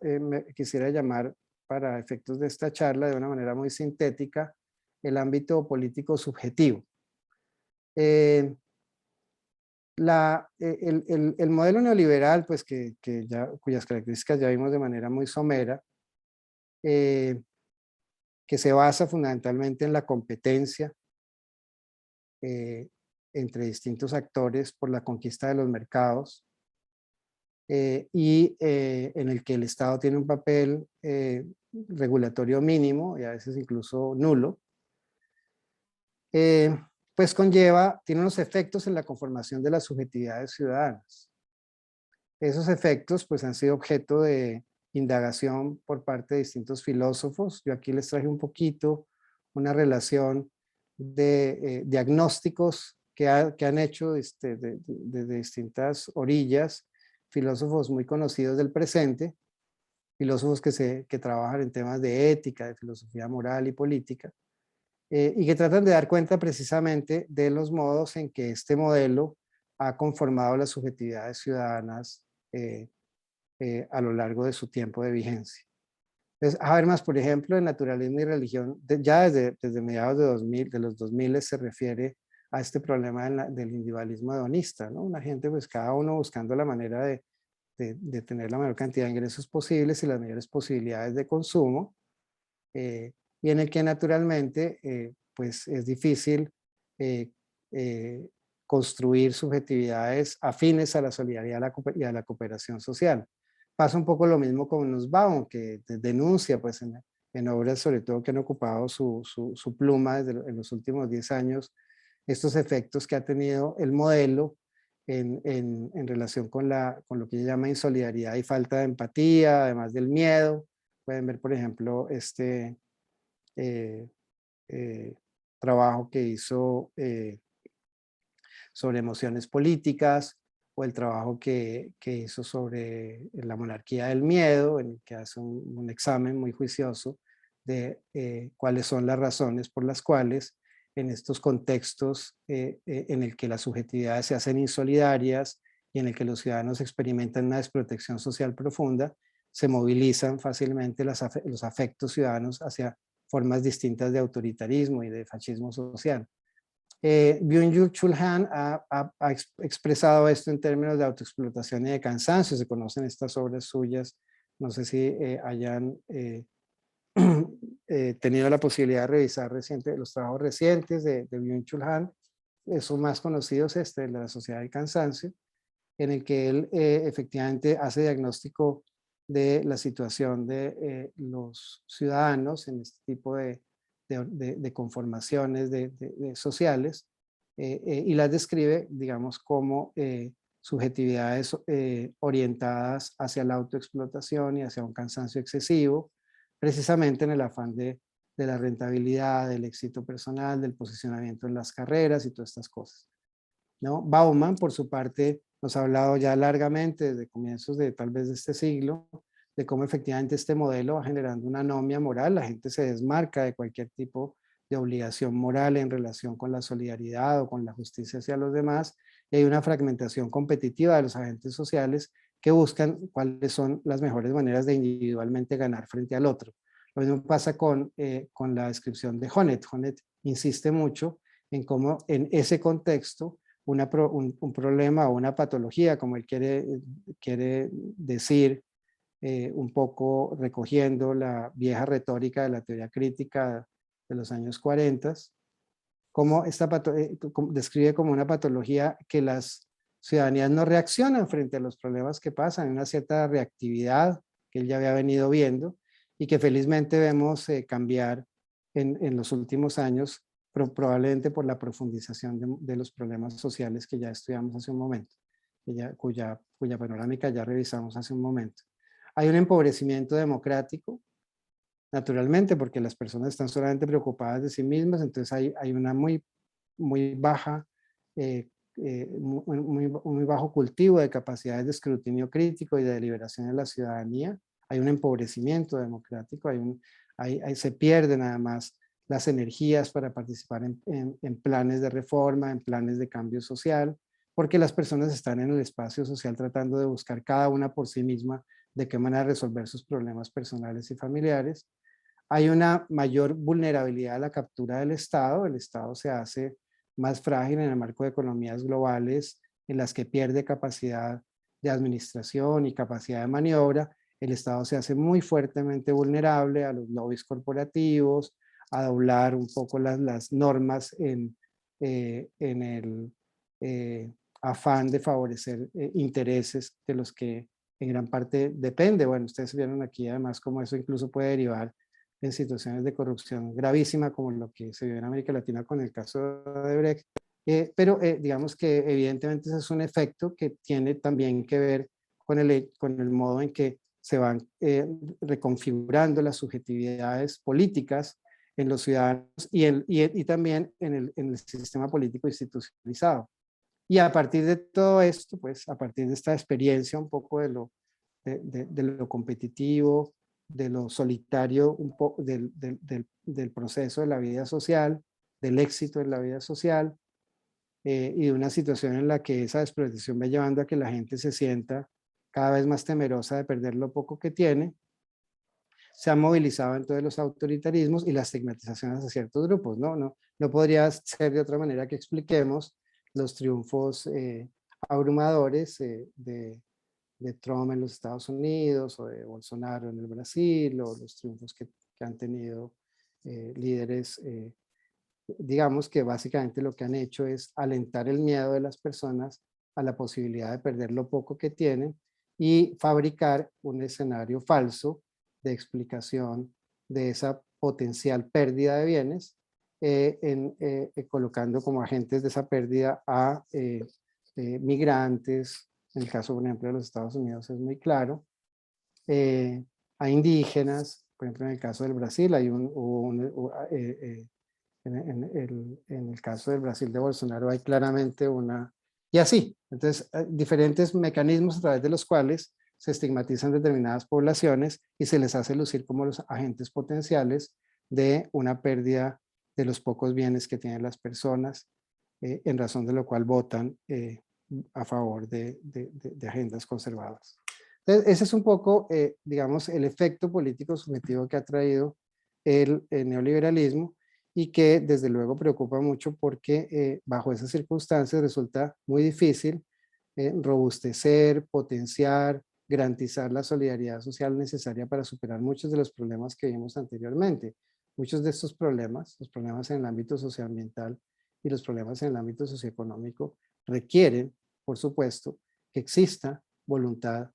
quisiera llamar, para efectos de esta charla, de una manera muy sintética, el ámbito político subjetivo. El modelo neoliberal, pues cuyas características ya vimos de manera muy somera, que se basa fundamentalmente en la competencia entre distintos actores por la conquista de los mercados y en el que el Estado tiene un papel regulatorio mínimo y a veces incluso nulo, pues tiene unos efectos en la conformación de las subjetividades ciudadanas. Esos efectos pues han sido objeto de indagación por parte de distintos filósofos. Yo aquí les traje un poquito una relación de diagnósticos que han hecho desde distintas orillas, filósofos muy conocidos del presente, filósofos que trabajan en temas de ética, de filosofía moral y política, y que tratan de dar cuenta precisamente de los modos en que este modelo ha conformado las subjetividades ciudadanas a lo largo de su tiempo de vigencia. Entonces, Habermas, por ejemplo, en Naturalismo y Religión, ya desde mediados de 2000, de los 2000 se refiere a este problema del individualismo hedonista, ¿no? Una gente, pues cada uno buscando la manera de tener la mayor cantidad de ingresos posibles y las mayores posibilidades de consumo, y en el que naturalmente pues es difícil eh, eh, construir subjetividades afines a la solidaridad y a la cooperación social. Pasa un poco lo mismo con Nussbaum, que denuncia pues en obras sobre todo que han ocupado su pluma en los últimos 10 años, estos efectos que ha tenido el modelo en relación con lo que ella llama insolidaridad y falta de empatía, además del miedo. Pueden ver, por ejemplo, eh, eh, trabajo que hizo sobre emociones políticas, o el trabajo que hizo sobre la monarquía del miedo, en el que hace un examen muy juicioso de cuáles son las razones por las cuales en estos contextos en el que las subjetividades se hacen insolidarias y en el que los ciudadanos experimentan una desprotección social profunda, se movilizan fácilmente los afectos ciudadanos hacia formas distintas de autoritarismo y de fascismo social. Byung-Chul Han ha expresado esto en términos de autoexplotación y de cansancio. Se conocen estas obras suyas. No sé si hayan tenido la posibilidad de revisar los trabajos recientes de Byung-Chul Han. Son más conocidos de la Sociedad del Cansancio, en el que él efectivamente hace diagnóstico de la situación de los ciudadanos en este tipo de conformaciones sociales, y las describe, digamos, como subjetividades orientadas hacia la autoexplotación y hacia un cansancio excesivo, precisamente en el afán de la rentabilidad, del éxito personal, del posicionamiento en las carreras y todas estas cosas, ¿no? Bauman, por su parte, nos ha hablado ya largamente desde comienzos de tal vez de este siglo, de cómo efectivamente este modelo va generando una anomia moral. La gente se desmarca de cualquier tipo de obligación moral en relación con la solidaridad o con la justicia hacia los demás, y hay una fragmentación competitiva de los agentes sociales que buscan cuáles son las mejores maneras de individualmente ganar frente al otro. Lo mismo pasa con la descripción de Honneth. Honneth insiste mucho en cómo en ese contexto un problema o una patología, como él quiere decir, un poco recogiendo la vieja retórica de la teoría crítica de los años 40, como describe como una patología que las ciudadanías no reaccionan frente a los problemas que pasan, una cierta reactividad que él ya había venido viendo y que felizmente vemos cambiar en los últimos años, probablemente por la profundización de los problemas sociales que ya estudiamos hace un momento, cuya panorámica ya revisamos hace un momento. Hay un empobrecimiento democrático, naturalmente, porque las personas están solamente preocupadas de sí mismas, entonces hay una muy baja, muy bajo cultivo de capacidades de escrutinio crítico y de deliberación en la ciudadanía. Hay un empobrecimiento democrático, se pierden además las energías para participar en planes de reforma, en planes de cambio social, porque las personas están en el espacio social tratando de buscar cada una por sí misma de qué manera resolver sus problemas personales y familiares. Hay una mayor vulnerabilidad a la captura del Estado. El Estado se hace más frágil en el marco de economías globales en las que pierde capacidad de administración y capacidad de maniobra. El Estado se hace muy fuertemente vulnerable a los lobbies corporativos, a doblar un poco las normas en el afán de favorecer intereses de los que en gran parte depende. Bueno, ustedes vieron aquí además cómo eso incluso puede derivar en situaciones de corrupción gravísima, como lo que se vive en América Latina con el caso de Brecht. Pero digamos que evidentemente ese es un efecto que tiene también que ver con el modo en que se van reconfigurando las subjetividades políticas en los ciudadanos y también en el sistema político institucionalizado. Y a partir de todo esto, pues a partir de esta experiencia un poco de lo competitivo, de lo solitario, un poco del proceso de la vida social, del éxito en la vida social, y de una situación en la que esa desprotección va llevando a que la gente se sienta cada vez más temerosa de perder lo poco que tiene, se han movilizado en todos los autoritarismos y las estigmatizaciones hacia ciertos grupos, ¿no? No podría ser de otra manera que expliquemos los triunfos abrumadores de Trump en los Estados Unidos o de Bolsonaro en el Brasil, o los triunfos que han tenido líderes, digamos que básicamente lo que han hecho es alentar el miedo de las personas a la posibilidad de perder lo poco que tienen y fabricar un escenario falso de explicación de esa potencial pérdida de bienes, colocando como agentes de esa pérdida a migrantes, en el caso, por ejemplo, de los Estados Unidos es muy claro, a indígenas, por ejemplo, en el caso del Brasil, en el caso del Brasil de Bolsonaro hay claramente una, y así, entonces, diferentes mecanismos a través de los cuales se estigmatizan determinadas poblaciones y se les hace lucir como los agentes potenciales de una pérdida de los pocos bienes que tienen las personas, en razón de lo cual votan a favor de agendas conservadoras. Entonces, ese es un poco, digamos, el efecto político subjetivo que ha traído el neoliberalismo y que desde luego preocupa mucho porque bajo esas circunstancias resulta muy difícil robustecer, potenciar, garantizar la solidaridad social necesaria para superar muchos de los problemas que vimos anteriormente. Muchos de estos problemas, los problemas en el ámbito socioambiental y los problemas en el ámbito socioeconómico, requieren, por supuesto, que exista voluntad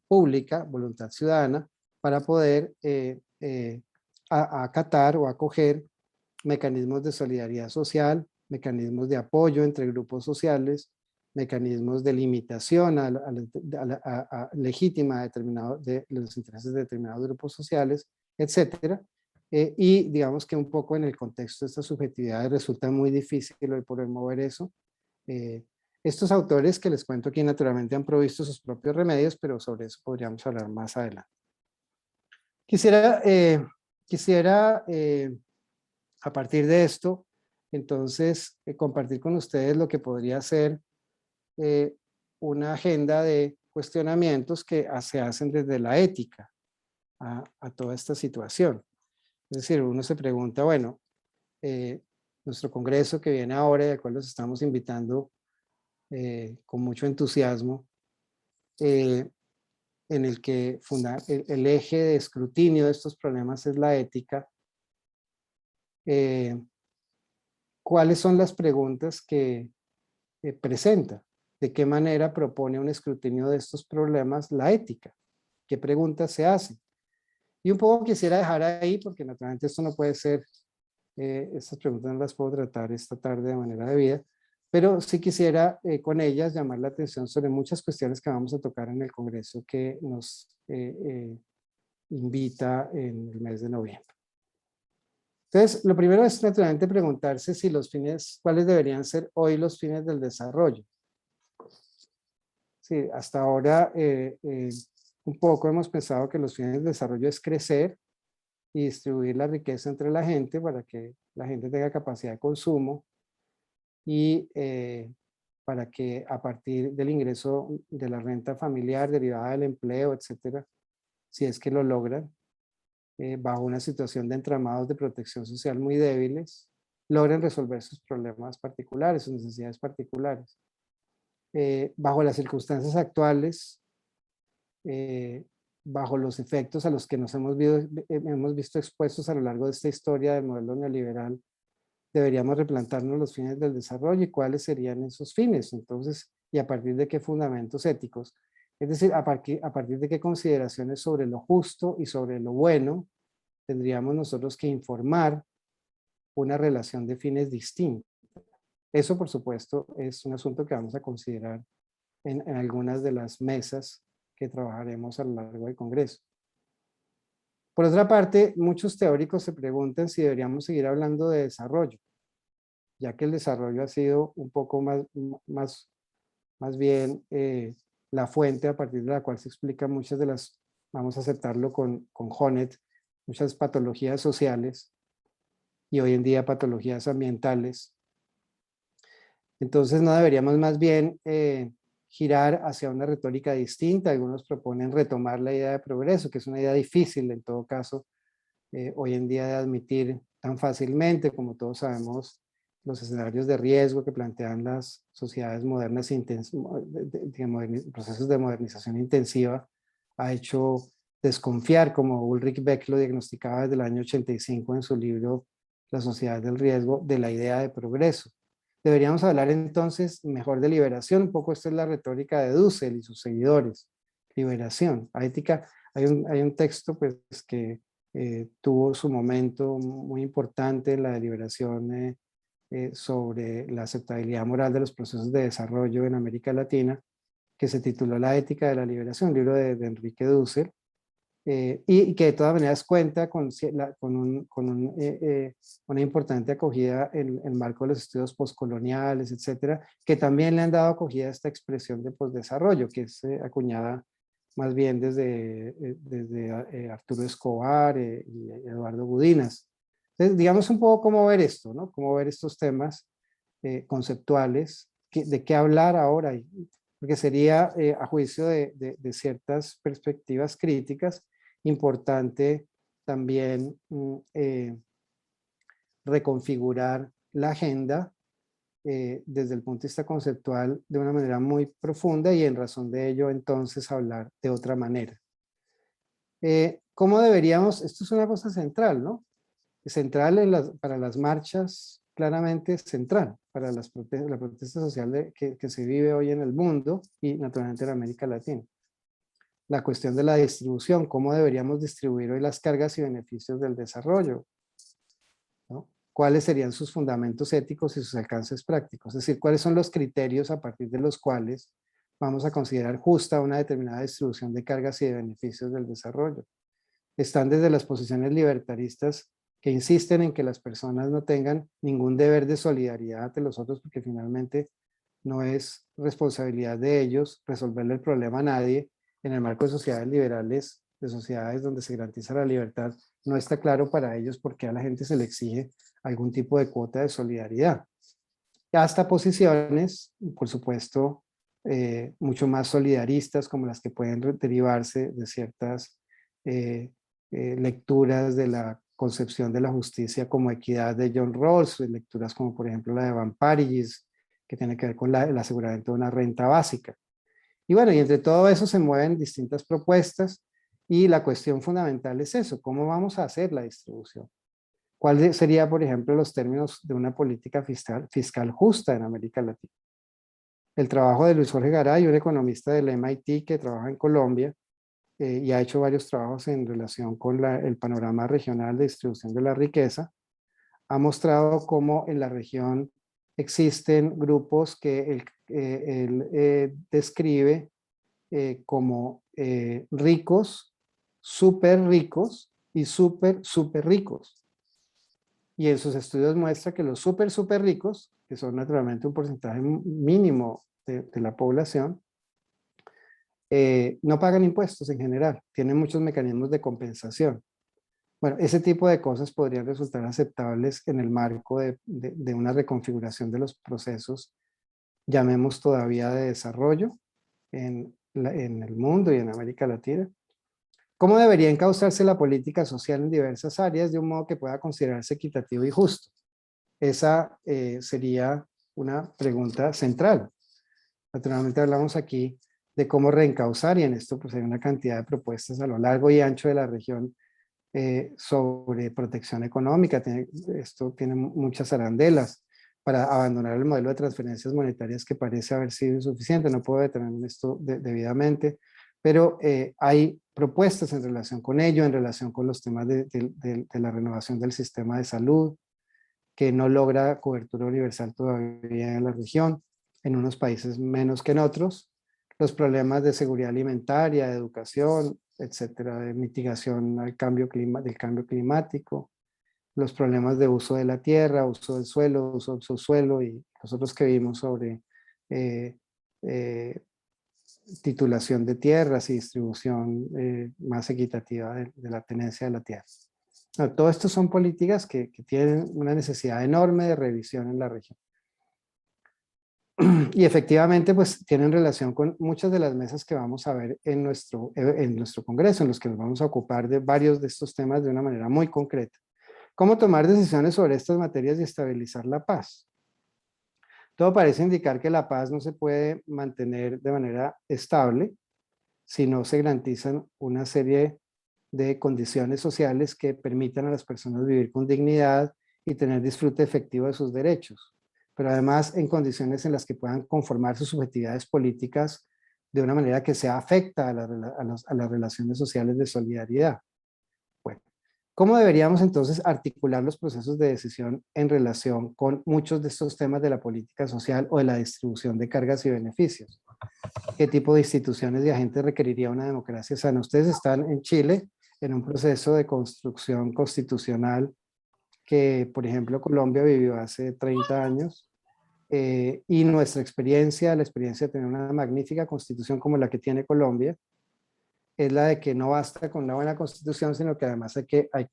pública, voluntad ciudadana, para poder acatar o acoger mecanismos de solidaridad social, mecanismos de apoyo entre grupos sociales, mecanismos de limitación legítima de los intereses de determinados grupos sociales, etcétera. Y digamos que un poco en el contexto de estas subjetividades resulta muy difícil hoy poder mover eso. Estos autores que les cuento aquí naturalmente han provisto sus propios remedios, pero sobre eso podríamos hablar más adelante. Quisiera a partir de esto, entonces, compartir con ustedes lo que podría ser una agenda de cuestionamientos que se hacen desde la ética a toda esta situación. Es decir, uno se pregunta, bueno, nuestro congreso que viene ahora, y al cual los estamos invitando con mucho entusiasmo, en el que el eje de escrutinio de estos problemas es la ética. ¿Cuáles son las preguntas que presenta? ¿De qué manera propone un escrutinio de estos problemas la ética? ¿Qué preguntas se hacen? Y un poco quisiera dejar ahí, porque naturalmente esto no puede ser, estas preguntas no las puedo tratar esta tarde de manera debida, pero sí quisiera con ellas llamar la atención sobre muchas cuestiones que vamos a tocar en el Congreso que nos invita en el mes de noviembre. Entonces, lo primero es naturalmente preguntarse si cuáles deberían ser hoy los fines del desarrollo. Sí, hasta ahora un poco hemos pensado que los fines del desarrollo es crecer y distribuir la riqueza entre la gente para que la gente tenga capacidad de consumo y para que a partir del ingreso de la renta familiar derivada del empleo, etcétera, si es que lo logran, bajo una situación de entramados de protección social muy débiles, logren resolver sus problemas particulares, sus necesidades particulares. Bajo las circunstancias actuales, bajo los efectos a los que nos hemos visto expuestos a lo largo de esta historia del modelo neoliberal, deberíamos replantarnos los fines del desarrollo y cuáles serían esos fines, entonces, y a partir de qué fundamentos éticos. Es decir, a partir de qué consideraciones sobre lo justo y sobre lo bueno tendríamos nosotros que informar una relación de fines distinta. Eso, por supuesto, es un asunto que vamos a considerar en algunas de las mesas que trabajaremos a lo largo del Congreso. Por otra parte, muchos teóricos se preguntan si deberíamos seguir hablando de desarrollo, ya que el desarrollo ha sido un poco más bien la fuente a partir de la cual se explican muchas de las, vamos a aceptarlo con Honneth, muchas patologías sociales y hoy en día patologías ambientales. Entonces no deberíamos más bien girar hacia una retórica distinta. Algunos proponen retomar la idea de progreso, que es una idea difícil en todo caso hoy en día de admitir tan fácilmente. Como todos sabemos, los escenarios de riesgo que plantean las sociedades modernas, procesos de modernización intensiva, ha hecho desconfiar, como Ulrich Beck lo diagnosticaba desde el año 85 en su libro La sociedad del riesgo, de la idea de progreso. Deberíamos hablar entonces mejor de liberación. Un poco esta es la retórica de Dussel y sus seguidores. Liberación, a ética. Hay un texto pues, que tuvo su momento muy importante en la deliberación sobre la aceptabilidad moral de los procesos de desarrollo en América Latina, que se tituló La ética de la liberación, un libro de Enrique Dussel, y que de todas maneras cuenta con una importante acogida en el marco de los estudios postcoloniales, etcétera, que también le han dado acogida a esta expresión de posdesarrollo, que es acuñada más bien desde Arturo Escobar y Eduardo Gudinas. Entonces, digamos un poco cómo ver esto, ¿no? Cómo ver estos temas conceptuales, de qué hablar ahora, porque sería, a juicio de ciertas perspectivas críticas, importante también reconfigurar la agenda desde el punto de vista conceptual de una manera muy profunda y en razón de ello entonces hablar de otra manera. ¿Cómo deberíamos? Esto es una cosa central, ¿no? Central para las marchas, claramente central para la protesta social que se vive hoy en el mundo y naturalmente en América Latina. La cuestión de la distribución, cómo deberíamos distribuir hoy las cargas y beneficios del desarrollo, ¿no? ¿Cuáles serían sus fundamentos éticos y sus alcances prácticos? Es decir, cuáles son los criterios a partir de los cuales vamos a considerar justa una determinada distribución de cargas y de beneficios del desarrollo. Están desde las posiciones libertaristas que insisten en que las personas no tengan ningún deber de solidaridad de los otros, porque finalmente no es responsabilidad de ellos resolverle el problema a nadie. En el marco de sociedades liberales, de sociedades donde se garantiza la libertad, no está claro para ellos por qué a la gente se le exige algún tipo de cuota de solidaridad. Hasta posiciones, por supuesto, mucho más solidaristas, como las que pueden derivarse de ciertas lecturas de la concepción de la justicia como equidad de John Rawls, lecturas como por ejemplo la de Van Parijs, que tiene que ver con el aseguramiento de una renta básica. Y bueno, y entre todo eso se mueven distintas propuestas y la cuestión fundamental es eso, ¿cómo vamos a hacer la distribución? ¿Cuál sería, por ejemplo, los términos de una política fiscal justa en América Latina? El trabajo de Luis Jorge Garay, un economista del MIT que trabaja en Colombia y ha hecho varios trabajos en relación con el panorama regional de distribución de la riqueza, ha mostrado cómo en la región existen grupos que él describe como ricos, súper ricos y súper ricos. Y en sus estudios muestra que los súper ricos, que son naturalmente un porcentaje mínimo de la población, no pagan impuestos en general, tienen muchos mecanismos de compensación. Bueno, ese tipo de cosas podrían resultar aceptables en el marco de una reconfiguración de los procesos, llamemos todavía de desarrollo en el mundo y en América Latina. ¿Cómo debería encauzarse la política social en diversas áreas de un modo que pueda considerarse equitativo y justo? Esa sería una pregunta central. Naturalmente hablamos aquí de cómo reencauzar y en esto pues hay una cantidad de propuestas a lo largo y ancho de la región sobre protección económica. Esto tiene muchas arandelas para abandonar el modelo de transferencias monetarias que parece haber sido insuficiente. No puedo detener esto debidamente, pero hay propuestas en relación con ello, en relación con los temas de la renovación del sistema de salud, que no logra cobertura universal todavía en la región, en unos países menos que en otros. los problemas de seguridad alimentaria, de educación, etcétera, de mitigación del cambio climático, los problemas de uso de la tierra, uso del suelo, uso del subsuelo y los otros que vimos sobre eh, eh, titulación de tierras y distribución más equitativa de la tenencia de la tierra. No, todo esto son políticas que tienen una necesidad enorme de revisión en la región. Y efectivamente, pues tienen relación con muchas de las mesas que vamos a ver en nuestro Congreso, en los que nos vamos a ocupar de varios de estos temas de una manera muy concreta. ¿Cómo tomar decisiones sobre estas materias y estabilizar la paz? Todo parece indicar que la paz no se puede mantener de manera estable si no se garantizan una serie de condiciones sociales que permitan a las personas vivir con dignidad y tener disfrute efectivo de sus derechos, pero además en condiciones en las que puedan conformar sus subjetividades políticas de una manera que sea afecta a las relaciones sociales de solidaridad. Bueno, ¿cómo deberíamos entonces articular los procesos de decisión en relación con muchos de estos temas de la política social o de la distribución de cargas y beneficios? ¿Qué tipo de instituciones y agentes requeriría una democracia sana? Ustedes están en Chile en un proceso de construcción constitucional que, por ejemplo, Colombia vivió hace 30 años y nuestra experiencia, la experiencia de tener una magnífica constitución como la que tiene Colombia, es la de que no basta con una buena constitución, sino que además hay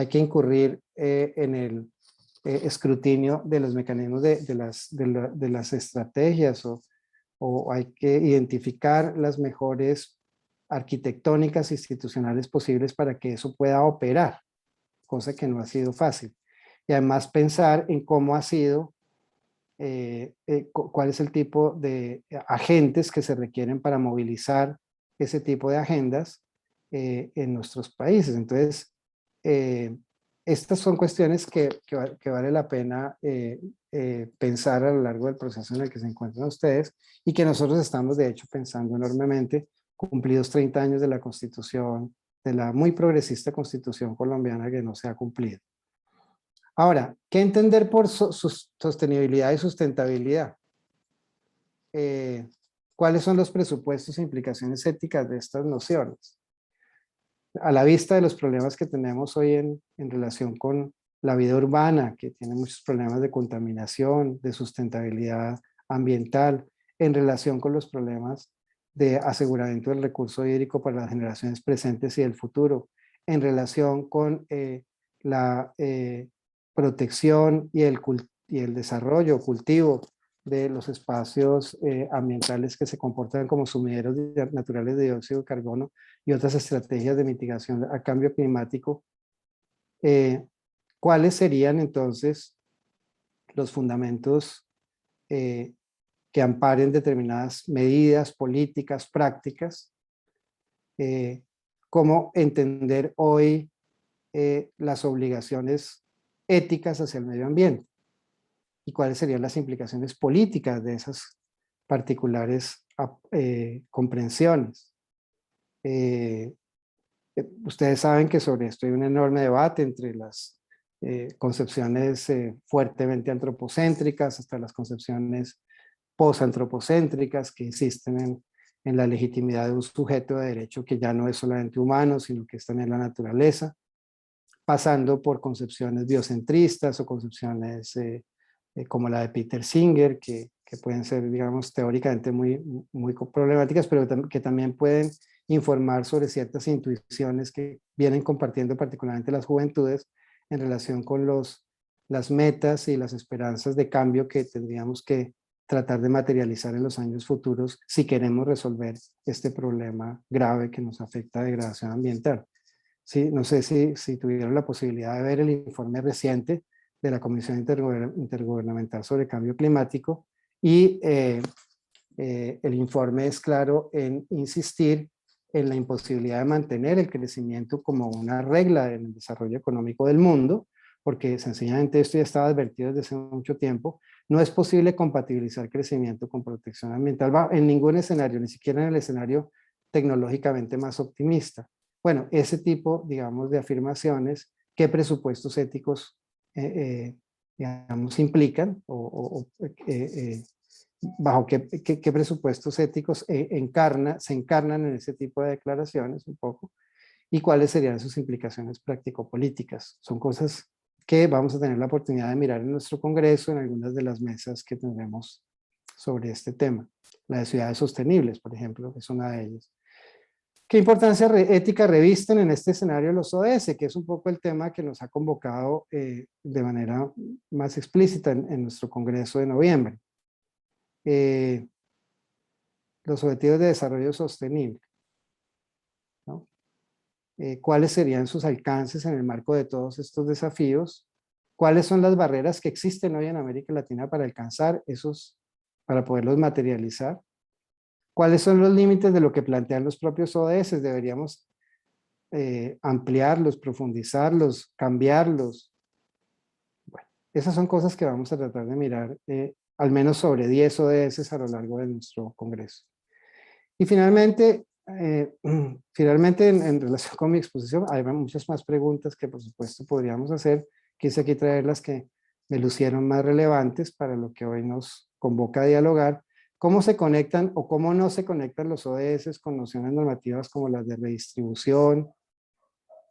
que incurrir en el escrutinio de los mecanismos de las estrategias o hay que identificar las mejores arquitectónicas institucionales posibles para que eso pueda operar, cosa que no ha sido fácil. Y además pensar en cómo ha sido, cuál es el tipo de agentes que se requieren para movilizar ese tipo de agendas en nuestros países. Entonces, estas son cuestiones que vale la pena pensar a lo largo del proceso en el que se encuentran ustedes y que nosotros estamos de hecho pensando enormemente, cumplidos 30 años de la Constitución, de la muy progresista Constitución colombiana que no se ha cumplido. Ahora, ¿qué entender por sostenibilidad y sustentabilidad? ¿Cuáles son los presupuestos e implicaciones éticas de estas nociones? A la vista de los problemas que tenemos hoy en relación con la vida urbana, que tiene muchos problemas de contaminación, de sustentabilidad ambiental, en relación con los problemas de aseguramiento del recurso hídrico para las generaciones presentes y del futuro, en relación con la protección y el desarrollo, cultivo de los espacios ambientales que se comportan como sumideros naturales de dióxido de carbono y otras estrategias de mitigación al cambio climático, ¿cuáles serían entonces los fundamentos que amparen determinadas medidas, políticas, prácticas? ¿Cómo entender hoy las obligaciones éticas hacia el medio ambiente? ¿Y cuáles serían las implicaciones políticas de esas particulares comprensiones? Ustedes saben que sobre esto hay un enorme debate entre las concepciones fuertemente antropocéntricas hasta las concepciones posantropocéntricas que insisten en la legitimidad de un sujeto de derecho que ya no es solamente humano, sino que es también la naturaleza, pasando por concepciones biocentristas o concepciones como la de Peter Singer, que pueden ser, digamos, teóricamente muy problemáticas, pero que también pueden informar sobre ciertas intuiciones que vienen compartiendo particularmente las juventudes en relación con las metas y las esperanzas de cambio que tendríamos que tratar de materializar en los años futuros si queremos resolver este problema grave que nos afecta a degradación ambiental. Sí, no sé si tuvieron la posibilidad de ver el informe reciente de la Comisión Intergubernamental sobre Cambio Climático y el informe es claro en insistir en la imposibilidad de mantener el crecimiento como una regla en el desarrollo económico del mundo, porque sencillamente esto ya estaba advertido desde hace mucho tiempo, no es posible compatibilizar crecimiento con protección ambiental en ningún escenario, ni siquiera en el escenario tecnológicamente más optimista. Bueno, ese tipo, digamos, de afirmaciones, ¿qué presupuestos éticos, digamos, implican bajo qué presupuestos éticos se encarnan en ese tipo de declaraciones un poco, y cuáles serían sus implicaciones práctico-políticas. Son cosas que vamos a tener la oportunidad de mirar en nuestro Congreso, en algunas de las mesas que tendremos sobre este tema. La de ciudades sostenibles, por ejemplo, es una de ellas. ¿Qué importancia ética revisten en este escenario los ODS? Que es un poco el tema que nos ha convocado de manera más explícita en nuestro Congreso de noviembre. Los Objetivos de Desarrollo Sostenible, ¿no? ¿Cuáles serían sus alcances en el marco de todos estos desafíos? ¿Cuáles son las barreras que existen hoy en América Latina para alcanzar esos, para poderlos materializar? ¿Cuáles son los límites de lo que plantean los propios ODS? Deberíamos ampliarlos, profundizarlos, cambiarlos. Bueno, esas son cosas que vamos a tratar de mirar, al menos sobre 10 ODS a lo largo de nuestro Congreso. Y finalmente, en relación con mi exposición, hay muchas más preguntas que por supuesto podríamos hacer. Quise aquí traer las que me lucieron más relevantes para lo que hoy nos convoca a dialogar. ¿Cómo se conectan o cómo no se conectan los ODS con nociones normativas como las de redistribución,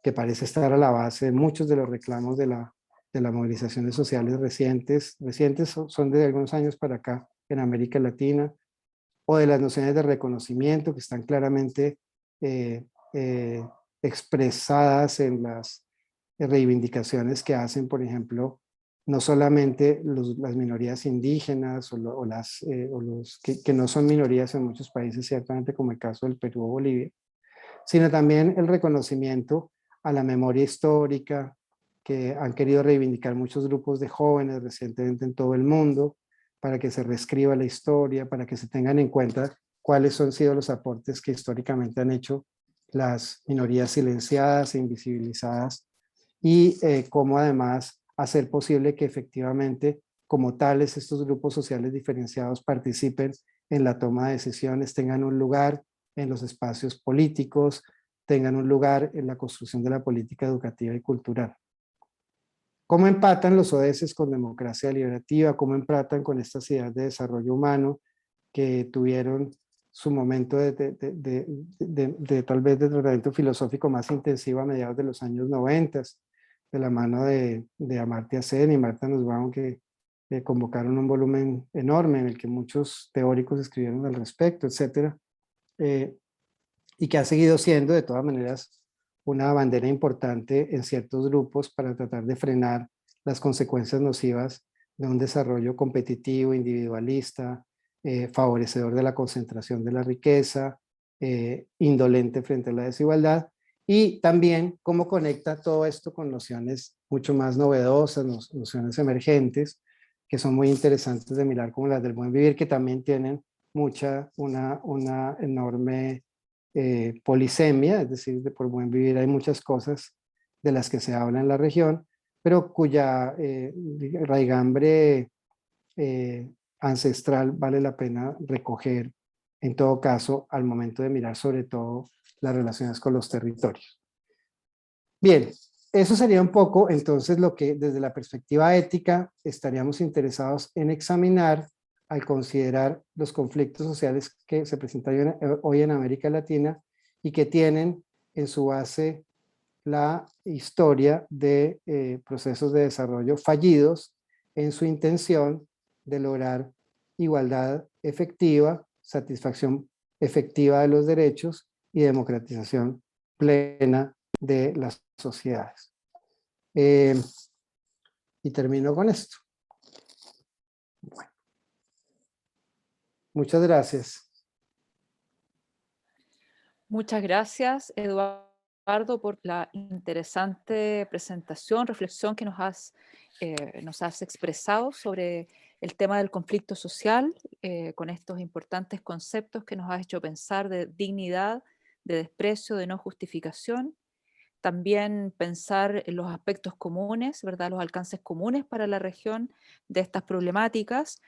que parece estar a la base de muchos de los reclamos de las movilizaciones sociales recientes son de algunos años para acá en América Latina, o de las nociones de reconocimiento que están claramente eh, eh, expresadas en las reivindicaciones que hacen, por ejemplo, no solamente las minorías indígenas o los que no son minorías en muchos países, ciertamente como el caso del Perú o Bolivia, sino también el reconocimiento a la memoria histórica que han querido reivindicar muchos grupos de jóvenes recientemente en todo el mundo, para que se reescriba la historia, para que se tengan en cuenta cuáles han sido los aportes que históricamente han hecho las minorías silenciadas e invisibilizadas, y cómo además hacer posible que efectivamente como tales estos grupos sociales diferenciados participen en la toma de decisiones, tengan un lugar en los espacios políticos, tengan un lugar en la construcción de la política educativa y cultural. ¿Cómo empatan los ODS con democracia deliberativa? ¿Cómo empatan con estas ideas de desarrollo humano que tuvieron su momento tal vez de tratamiento filosófico más intensivo a mediados de los años 90, de la mano de Amartya Sen y Martha Nussbaum, que convocaron un volumen enorme en el que muchos teóricos escribieron al respecto, etcétera, y que ha seguido siendo de todas maneras una bandera importante en ciertos grupos para tratar de frenar las consecuencias nocivas de un desarrollo competitivo, individualista, favorecedor de la concentración de la riqueza, indolente frente a la desigualdad, y también cómo conecta todo esto con nociones mucho más novedosas, nociones emergentes, que son muy interesantes de mirar, como las del buen vivir, que también tienen una enorme polisemia, es decir, por buen vivir hay muchas cosas de las que se habla en la región, pero cuya raigambre ancestral vale la pena recoger en todo caso al momento de mirar sobre todo las relaciones con los territorios. Bien, eso sería un poco entonces lo que desde la perspectiva ética estaríamos interesados en examinar al considerar los conflictos sociales que se presentan hoy en América Latina y que tienen en su base la historia de procesos de desarrollo fallidos en su intención de lograr igualdad efectiva, satisfacción efectiva de los derechos y democratización plena de las sociedades. Y termino con esto. Bueno, muchas gracias. Muchas gracias, Eduardo, por la interesante presentación, reflexión que nos has expresado sobre el tema del conflicto social, con estos importantes conceptos que nos has hecho pensar de dignidad, de desprecio, de no justificación. También pensar en los aspectos comunes, ¿verdad? Los alcances comunes para la región de estas problemáticas.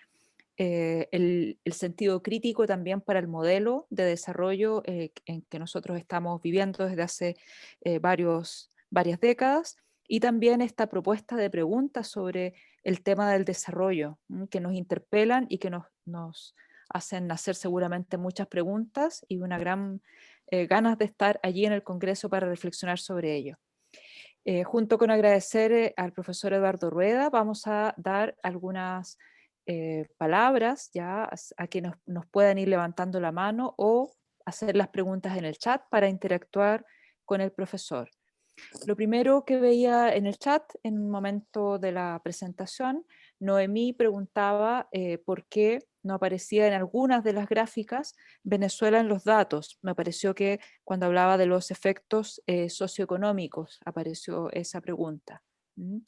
El sentido crítico también para el modelo de desarrollo en que nosotros estamos viviendo desde hace varias décadas, y también esta propuesta de preguntas sobre el tema del desarrollo, que nos interpelan y que nos nos hacen nacer seguramente muchas preguntas y una gran ganas de estar allí en el Congreso para reflexionar sobre ello. Junto con agradecer al profesor Eduardo Rueda, vamos a dar algunas palabras ya a que nos puedan ir levantando la mano o hacer las preguntas en el chat para interactuar con el profesor. Lo primero que veía en el chat en un momento de la presentación, Noemí preguntaba por qué no aparecía en algunas de las gráficas Venezuela en los datos. Me pareció que cuando hablaba de los efectos socioeconómicos apareció esa pregunta. ¿Mm? No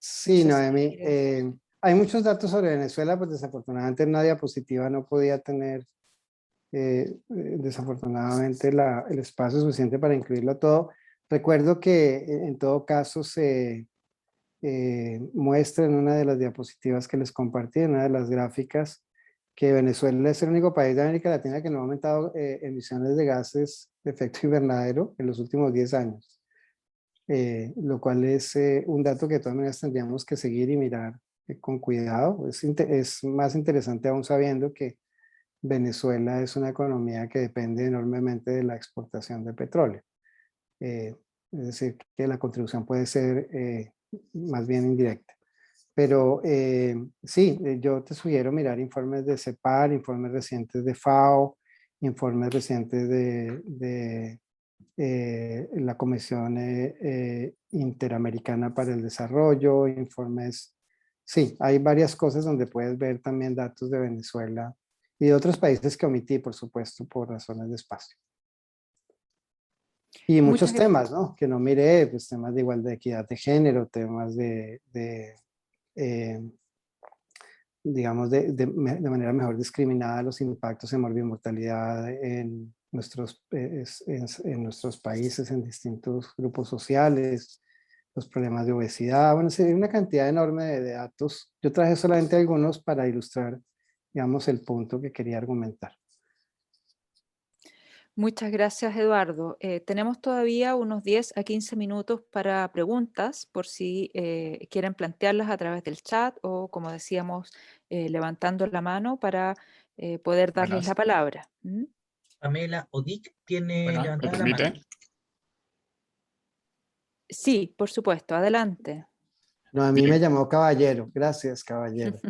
Sí, sé si Noemi, quieres... hay muchos datos sobre Venezuela, pues desafortunadamente en una diapositiva no podía tener desafortunadamente el espacio suficiente para incluirlo todo. Recuerdo que en todo caso se muestra en una de las diapositivas que les compartí, en una de las gráficas, que Venezuela es el único país de América Latina que no ha aumentado emisiones de gases de efecto invernadero en los últimos 10 años, lo cual es un dato que de todas maneras tendríamos que seguir y mirar con cuidado. Es más interesante aún sabiendo que Venezuela es una economía que depende enormemente de la exportación de petróleo. Es decir, que la contribución puede ser más bien indirecta. Pero sí, yo te sugiero mirar informes de CEPAL, informes recientes de FAO, informes recientes de la Comisión Interamericana para el Desarrollo, informes. Sí, hay varias cosas donde puedes ver también datos de Venezuela y de otros países que omití, por supuesto, por razones de espacio. Y Muchas muchos gracias. temas, ¿no? Que no miré, pues temas de igualdad, de equidad de género, temas digamos, de manera mejor discriminada los impactos en morbimortalidad en en nuestros países, en distintos grupos sociales, los problemas de obesidad. Bueno, sí, hay una cantidad enorme de datos. Yo traje solamente algunos para ilustrar, digamos, el punto que quería argumentar. Muchas gracias, Eduardo. Tenemos todavía unos 10 a 15 minutos para preguntas, por si quieren plantearlas a través del chat o, como decíamos, levantando la mano para poder darles la Buenas. palabra. ¿Mm? Pamela Odic tiene Bueno, ¿me levantada la mano. permite? Sí, por supuesto, adelante. Noemí me Bien. llamó caballero. Gracias, caballero.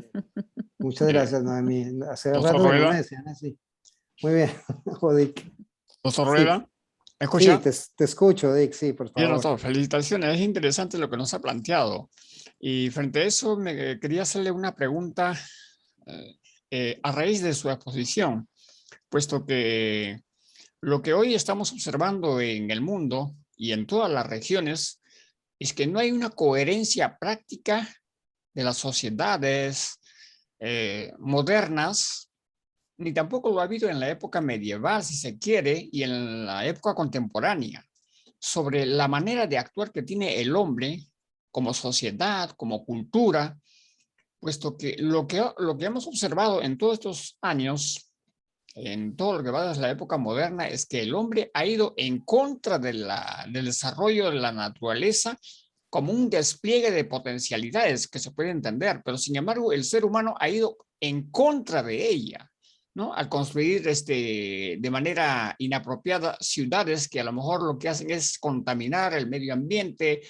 Muchas Bien. gracias, Noemí. Hace Doctor rato que no me Rueda, decían así. Muy bien, Jodic. doctor Sí, Rueda, ¿me sí, escucha? te escucho, Dick, sí, por Bien, favor. doctor, felicitaciones. Es interesante lo que nos ha planteado. Y frente a eso, me quería hacerle una pregunta a raíz de su exposición, puesto que lo que hoy estamos observando en el mundo y en todas las regiones es que no hay una coherencia práctica de las sociedades modernas, ni tampoco lo ha habido en la época medieval, si se quiere, y en la época contemporánea, sobre la manera de actuar que tiene el hombre como sociedad, como cultura, puesto que lo que hemos observado en todos estos años, en todo lo que va desde la época moderna, es que el hombre ha ido en contra del desarrollo de la naturaleza como un despliegue de potencialidades que se puede entender, pero sin embargo el ser humano ha ido en contra de ella, ¿no? Al construir de manera inapropiada ciudades que a lo mejor lo que hacen es contaminar el medio ambiente,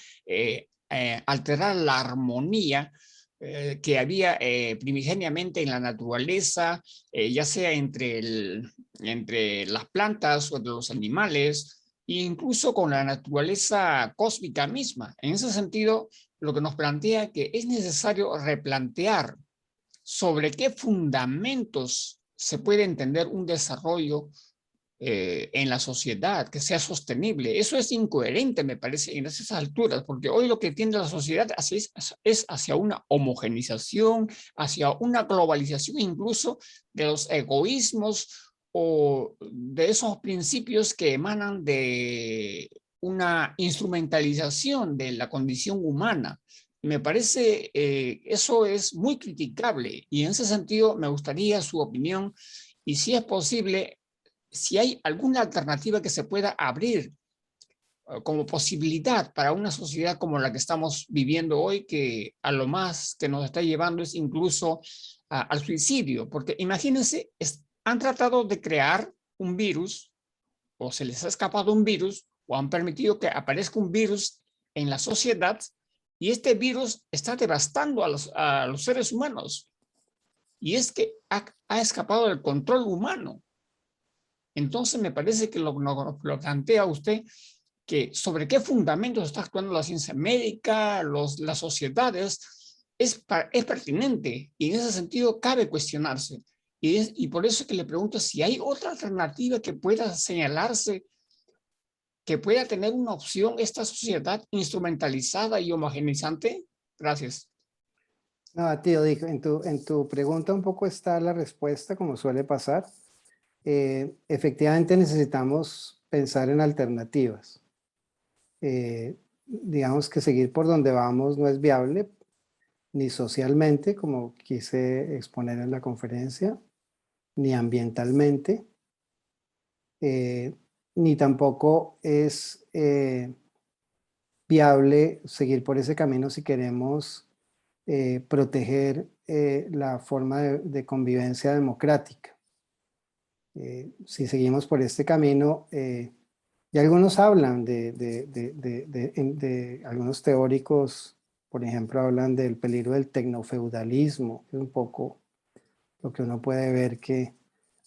alterar la armonía que había primigeniamente en la naturaleza, ya sea entre las plantas o de los animales, e incluso con la naturaleza cósmica misma. En ese sentido, lo que nos plantea que es necesario replantear sobre qué fundamentos se puede entender un desarrollo en la sociedad, que sea sostenible. Eso es incoherente, me parece, en esas alturas, porque hoy lo que tiende la sociedad es hacia una homogenización, hacia una globalización incluso de los egoísmos o de esos principios que emanan de una instrumentalización de la condición humana. Me parece eso es muy criticable y en ese sentido me gustaría su opinión y si es posible si hay alguna alternativa que se pueda abrir como posibilidad para una sociedad como la que estamos viviendo hoy, que a lo más que nos está llevando es incluso al suicidio, porque imagínense, han tratado de crear un virus, o se les ha escapado un virus, o han permitido que aparezca un virus en la sociedad, y este virus está devastando a los seres humanos. Y es que ha escapado del control humano. Entonces me parece que lo plantea usted, que sobre qué fundamentos está actuando la ciencia médica, las sociedades, es pertinente, y en ese sentido cabe cuestionarse. Y por eso es que le pregunto si hay otra alternativa que pueda señalarse, que pueda tener una opción esta sociedad instrumentalizada y homogeneizante. Gracias. No, tío, dijo, en tu pregunta un poco está la respuesta, como suele pasar. Efectivamente necesitamos pensar en alternativas. Digamos que seguir por donde vamos no es viable, ni socialmente, como quise exponer en la conferencia, ni ambientalmente, ni tampoco es viable seguir por ese camino si queremos proteger la forma de convivencia democrática. Si seguimos por este camino, y algunos hablan de algunos teóricos, por ejemplo, hablan del peligro del tecnofeudalismo, que es un poco lo que uno puede ver que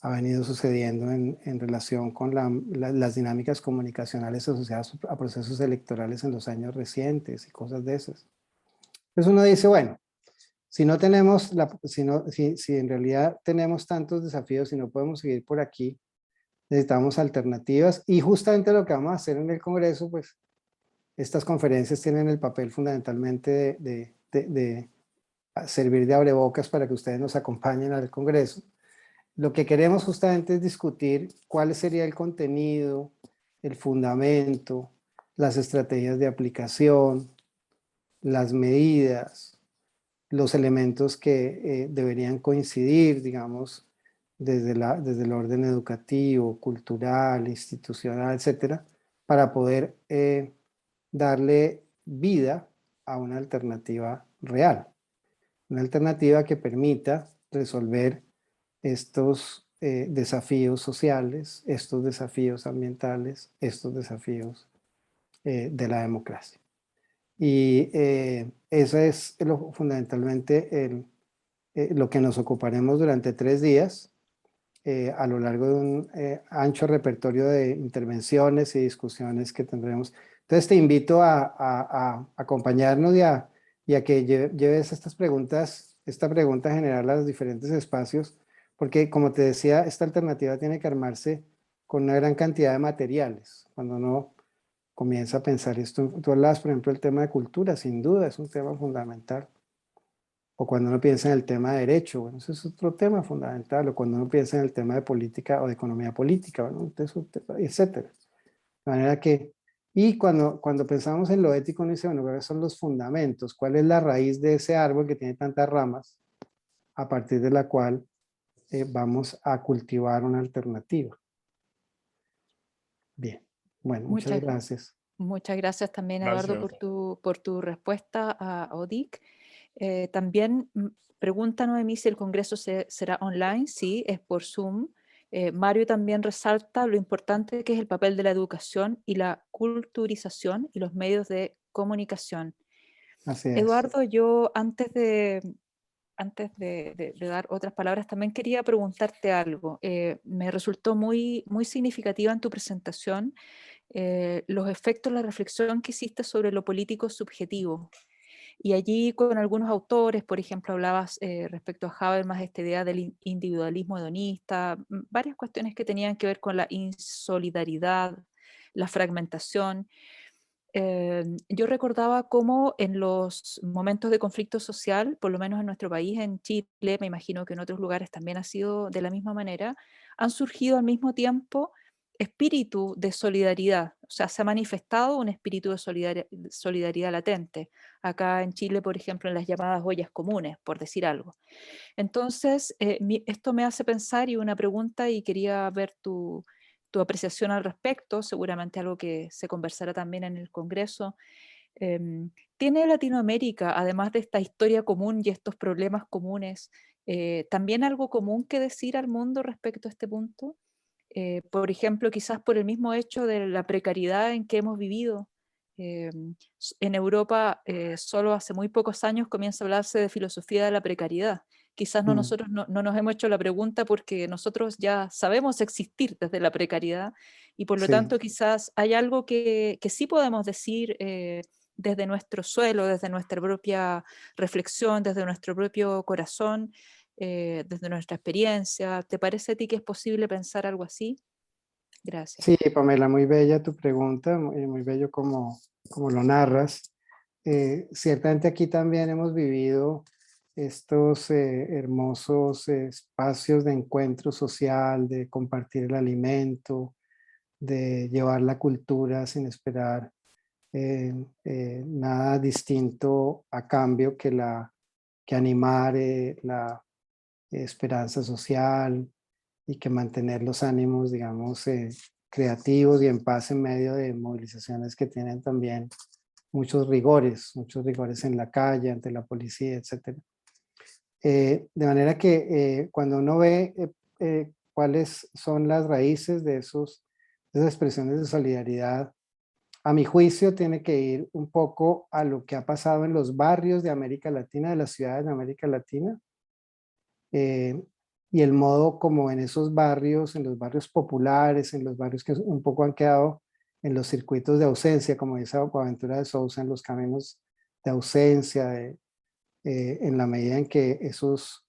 ha venido sucediendo en relación con las dinámicas comunicacionales asociadas a procesos electorales en los años recientes y cosas de esas. Entonces uno dice, bueno, si no tenemos, si en realidad tenemos tantos desafíos y no podemos seguir por aquí, necesitamos alternativas, y justamente lo que vamos a hacer en el Congreso, pues estas conferencias tienen el papel fundamentalmente de servir de abrebocas para que ustedes nos acompañen al Congreso. Lo que queremos justamente es discutir cuál sería el contenido, el fundamento, las estrategias de aplicación, las medidas, los elementos que deberían coincidir, digamos, desde el orden educativo, cultural, institucional, etcétera, para poder darle vida a una alternativa real. Una alternativa que permita resolver estos desafíos sociales, estos desafíos ambientales, estos desafíos de la democracia. Y eso es fundamentalmente lo que nos ocuparemos durante 3 días a lo largo de un ancho repertorio de intervenciones y discusiones que tendremos. Entonces te invito a acompañarnos y a que lleves estas preguntas, esta pregunta general a los diferentes espacios, porque como te decía, esta alternativa tiene que armarse con una gran cantidad de materiales. Cuando uno comienza a pensar esto, tú hablabas, por ejemplo, del tema de cultura, sin duda es un tema fundamental. O cuando uno piensa en el tema de derecho, bueno, ese es otro tema fundamental. O cuando uno piensa en el tema de política o de economía política, bueno, etcétera. De manera que, y cuando pensamos en lo ético, uno dice, bueno, ¿cuáles son los fundamentos? ¿Cuál es la raíz de ese árbol que tiene tantas ramas a partir de la cual vamos a cultivar una alternativa? Bien, bueno, muchas gracias. Muchas gracias también, Eduardo, Gracias. por tu respuesta a ODIC. También pregunta Noemí si el Congreso será online. Sí, es por Zoom. Mario también resalta lo importante que es el papel de la educación y la culturización y los medios de comunicación. Así es. Eduardo, yo antes de dar otras palabras, también quería preguntarte algo. Me resultó muy significativa en tu presentación los efectos, la reflexión que hiciste sobre lo político subjetivo. Y allí con algunos autores, por ejemplo, hablabas respecto a Habermas, esta idea del individualismo hedonista, varias cuestiones que tenían que ver con la insolidaridad, la fragmentación. Yo recordaba cómo en los momentos de conflicto social, por lo menos en nuestro país, en Chile, me imagino que en otros lugares también ha sido de la misma manera, han surgido al mismo tiempo espíritu de solidaridad, o sea, se ha manifestado un espíritu de solidaridad latente. Acá en Chile, por ejemplo, en las llamadas ollas comunes, por decir algo. Entonces, esto me hace pensar y una pregunta y quería ver tu apreciación al respecto, seguramente algo que se conversará también en el Congreso. ¿Tiene Latinoamérica, además de esta historia común y estos problemas comunes, ¿También algo común que decir al mundo respecto a este punto? Por ejemplo, quizás por el mismo hecho de la precariedad en que hemos vivido. En Europa, solo hace muy pocos años comienza a hablarse de filosofía de la precariedad. Quizás nosotros no nos hemos hecho la pregunta porque nosotros ya sabemos existir desde la precariedad y por lo Sí. tanto quizás hay algo que sí podemos decir desde nuestro suelo, desde nuestra propia reflexión, desde nuestro propio corazón, desde nuestra experiencia. ¿Te parece a ti que es posible pensar algo así? Gracias. Sí, Pamela, muy bella tu pregunta, muy bello como lo narras. Ciertamente aquí también hemos vivido estos hermosos espacios de encuentro social, de compartir el alimento, de llevar la cultura sin esperar nada distinto a cambio que animar la esperanza social y que mantener los ánimos, digamos, creativos y en paz en medio de movilizaciones que tienen también muchos rigores en la calle, ante la policía, etc. De manera que cuando uno ve cuáles son las raíces de esas expresiones de solidaridad, a mi juicio tiene que ir un poco a lo que ha pasado en los barrios de América Latina, de las ciudades de América Latina, y el modo como en esos barrios, en los barrios populares, en los barrios que un poco han quedado en los circuitos de ausencia, como dice Boaventura de Sousa, en los caminos de ausencia, en la medida en que esos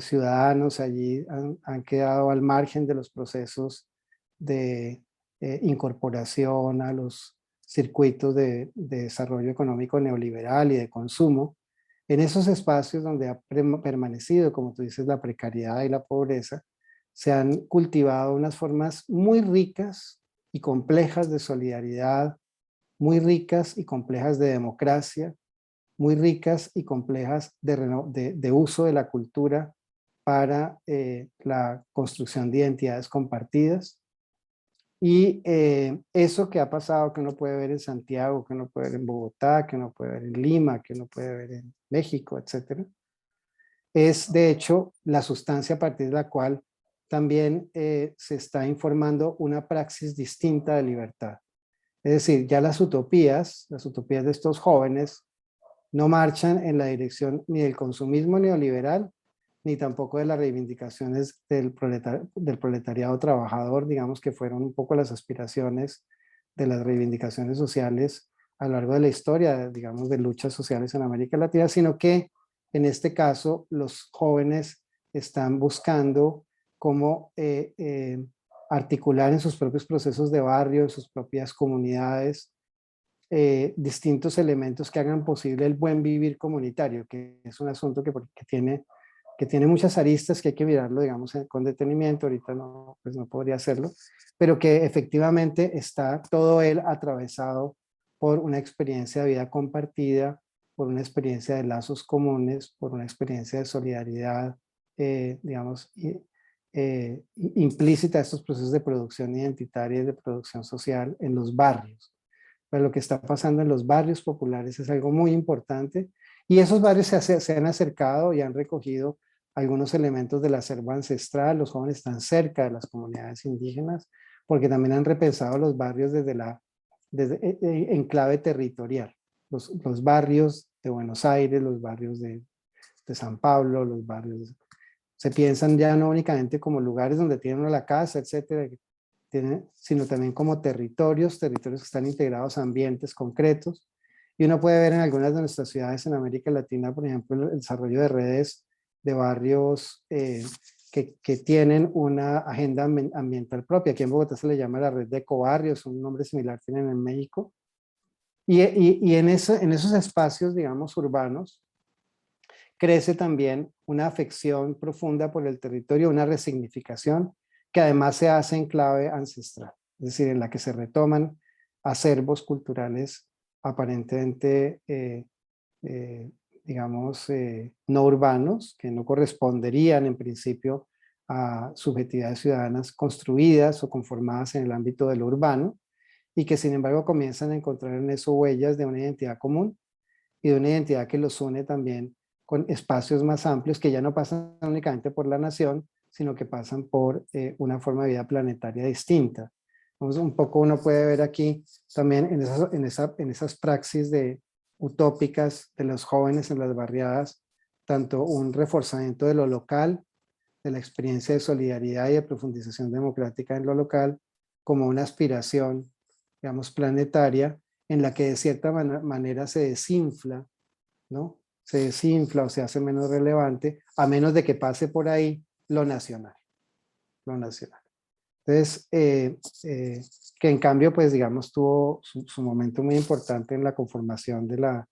ciudadanos allí han quedado al margen de los procesos de incorporación a los circuitos de desarrollo económico neoliberal y de consumo. En esos espacios donde ha permanecido, como tú dices, la precariedad y la pobreza, se han cultivado unas formas muy ricas y complejas de solidaridad, muy ricas y complejas de democracia, muy ricas y complejas de uso de la cultura para la construcción de identidades compartidas. Y eso que ha pasado, que uno puede ver en Santiago, que uno puede ver en Bogotá, que uno puede ver en Lima, que uno puede ver en México, etcétera, es de hecho la sustancia a partir de la cual también se está informando una praxis distinta de libertad. Es decir, ya las utopías de estos jóvenes no marchan en la dirección ni del consumismo neoliberal, ni tampoco de las reivindicaciones del proletariado trabajador, digamos que fueron un poco las aspiraciones de las reivindicaciones sociales a lo largo de la historia, digamos, de luchas sociales en América Latina, sino que en este caso los jóvenes están buscando cómo articular en sus propios procesos de barrio, en sus propias comunidades, distintos elementos que hagan posible el buen vivir comunitario, que es un asunto que tiene muchas aristas, que hay que mirarlo, digamos, con detenimiento. Ahorita no, pues no podría hacerlo, pero que efectivamente está todo él atravesado por una experiencia de vida compartida, por una experiencia de lazos comunes, por una experiencia de solidaridad, digamos, implícita a estos procesos de producción identitaria y de producción social en los barrios. Pero lo que está pasando en los barrios populares es algo muy importante, y esos barrios se han acercado y han recogido algunos elementos del acervo ancestral. Los jóvenes están cerca de las comunidades indígenas porque también han repensado los barrios en clave territorial. Los barrios de Buenos Aires, los barrios de San Pablo, los barrios se piensan ya no únicamente como lugares donde tienen una la casa, etcétera, sino también como territorios que están integrados a ambientes concretos. Y uno puede ver en algunas de nuestras ciudades en América Latina, por ejemplo, el desarrollo de redes de barrios que tienen una agenda ambiental propia. Aquí en Bogotá se le llama la red de ecobarrios, un nombre similar tienen en México. Y en esos espacios, digamos, urbanos, crece también una afección profunda por el territorio, una resignificación que además se hace en clave ancestral, es decir, en la que se retoman acervos culturales aparentemente, digamos, no urbanos, que no corresponderían en principio a subjetividades ciudadanas construidas o conformadas en el ámbito de lo urbano, y que sin embargo comienzan a encontrar en eso huellas de una identidad común y de una identidad que los une también con espacios más amplios que ya no pasan únicamente por la nación, sino que pasan por una forma de vida planetaria distinta. Entonces, un poco uno puede ver aquí también en esas praxis utópicas de los jóvenes en las barriadas, tanto un reforzamiento de lo local, de la experiencia de solidaridad y de profundización democrática en lo local, como una aspiración, digamos, planetaria, en la que de cierta manera se desinfla, ¿no? Se desinfla o se hace menos relevante, a menos de que pase por ahí lo nacional. Lo nacional. Entonces, que en cambio, pues digamos, tuvo su momento muy importante en la conformación de la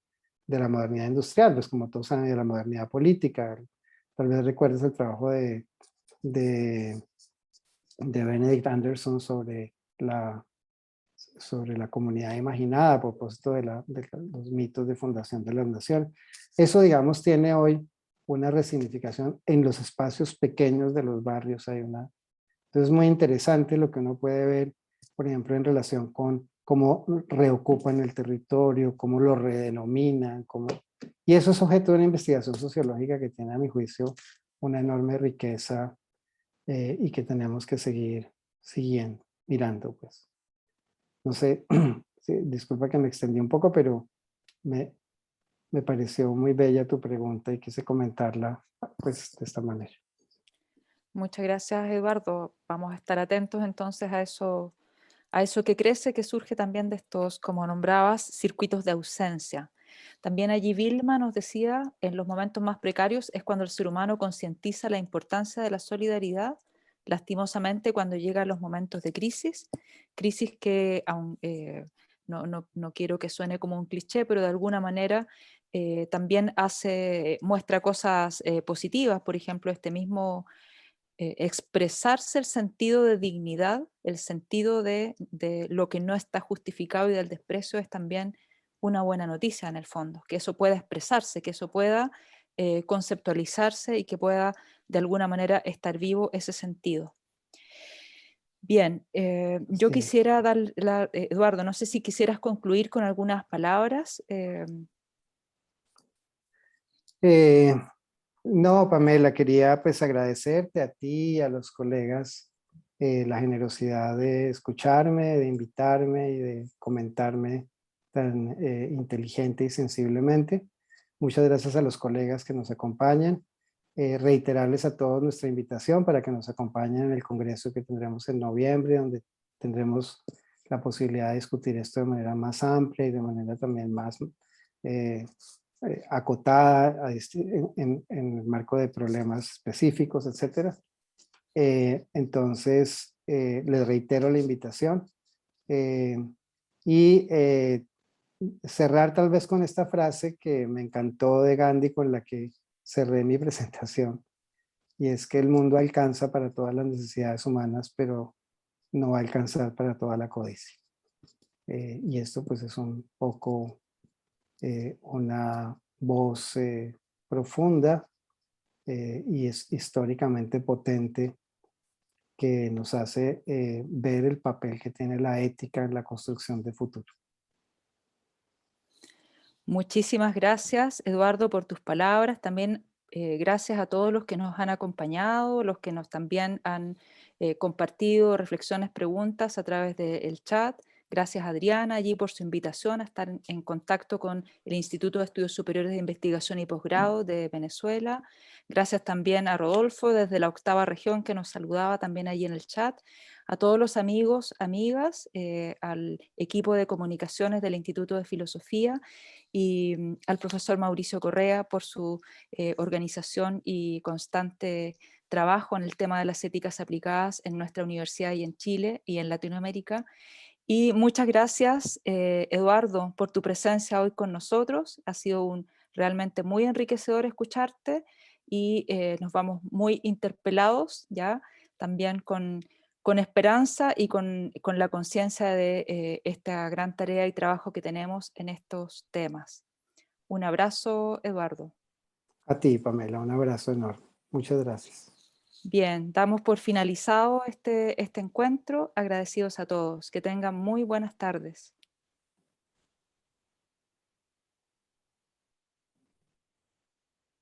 modernidad industrial, pues como todos saben, de la modernidad política. Tal vez recuerdes el trabajo de Benedict Anderson sobre la comunidad imaginada a propósito de los mitos de fundación de la nación. Eso, digamos, tiene hoy una resignificación en los espacios pequeños de los barrios. Entonces es muy interesante lo que uno puede ver, por ejemplo, en relación con cómo reocupan el territorio, cómo lo redenominan, y eso es objeto de una investigación sociológica que tiene, a mi juicio, una enorme riqueza y que tenemos que seguir siguiendo, mirando, pues. No sé, sí, disculpa que me extendí un poco, pero me pareció muy bella tu pregunta y quise comentarla pues de esta manera. Muchas gracias, Eduardo. Vamos a estar atentos entonces a eso que crece, que surge también de estos, como nombrabas, circuitos de ausencia. También allí Vilma nos decía, en los momentos más precarios es cuando el ser humano concientiza la importancia de la solidaridad, lastimosamente cuando llegan los momentos de crisis que no quiero que suene como un cliché, pero de alguna manera también muestra cosas positivas. Por ejemplo, este mismo expresarse el sentido de dignidad, el sentido de lo que no está justificado y del desprecio es también una buena noticia en el fondo, que eso pueda expresarse, que eso pueda conceptualizarse y que pueda de alguna manera estar vivo ese sentido. Bien, yo Sí. quisiera Eduardo, no sé si quisieras concluir con algunas palabras. No, Pamela, quería pues agradecerte a ti y a los colegas la generosidad de escucharme, de invitarme y de comentarme tan inteligente y sensiblemente. Muchas gracias a los colegas que nos acompañan. Reiterarles a todos nuestra invitación para que nos acompañen en el congreso que tendremos en noviembre, donde tendremos la posibilidad de discutir esto de manera más amplia y de manera también más acotada en el marco de problemas específicos, etcétera. Entonces, les reitero la invitación y cerrar tal vez con esta frase que me encantó de Gandhi, con la que cerré mi presentación, y es que el mundo alcanza para todas las necesidades humanas, pero no va a alcanzar para toda la codicia. Y esto pues es un poco una voz profunda y es históricamente potente, que nos hace ver el papel que tiene la ética en la construcción de futuro. Muchísimas gracias, Eduardo, por tus palabras. También gracias a todos los que nos han acompañado, los que nos también han compartido reflexiones, preguntas a través del chat. Gracias, Adriana, allí por su invitación a estar en contacto con el Instituto de Estudios Superiores de Investigación y Posgrado de Venezuela. Gracias también a Rodolfo desde la 8ª región que nos saludaba también allí en el chat. A todos los amigos, amigas, al equipo de comunicaciones del Instituto de Filosofía y al profesor Mauricio Correa por su organización y constante trabajo en el tema de las éticas aplicadas en nuestra universidad y en Chile y en Latinoamérica. Y muchas gracias, Eduardo, por tu presencia hoy con nosotros. Ha sido realmente muy enriquecedor escucharte y nos vamos muy interpelados ya también con esperanza y con la conciencia de esta gran tarea y trabajo que tenemos en estos temas. Un abrazo, Eduardo. A ti, Pamela, un abrazo enorme. Muchas gracias. Bien, damos por finalizado este encuentro. Agradecidos a todos. Que tengan muy buenas tardes.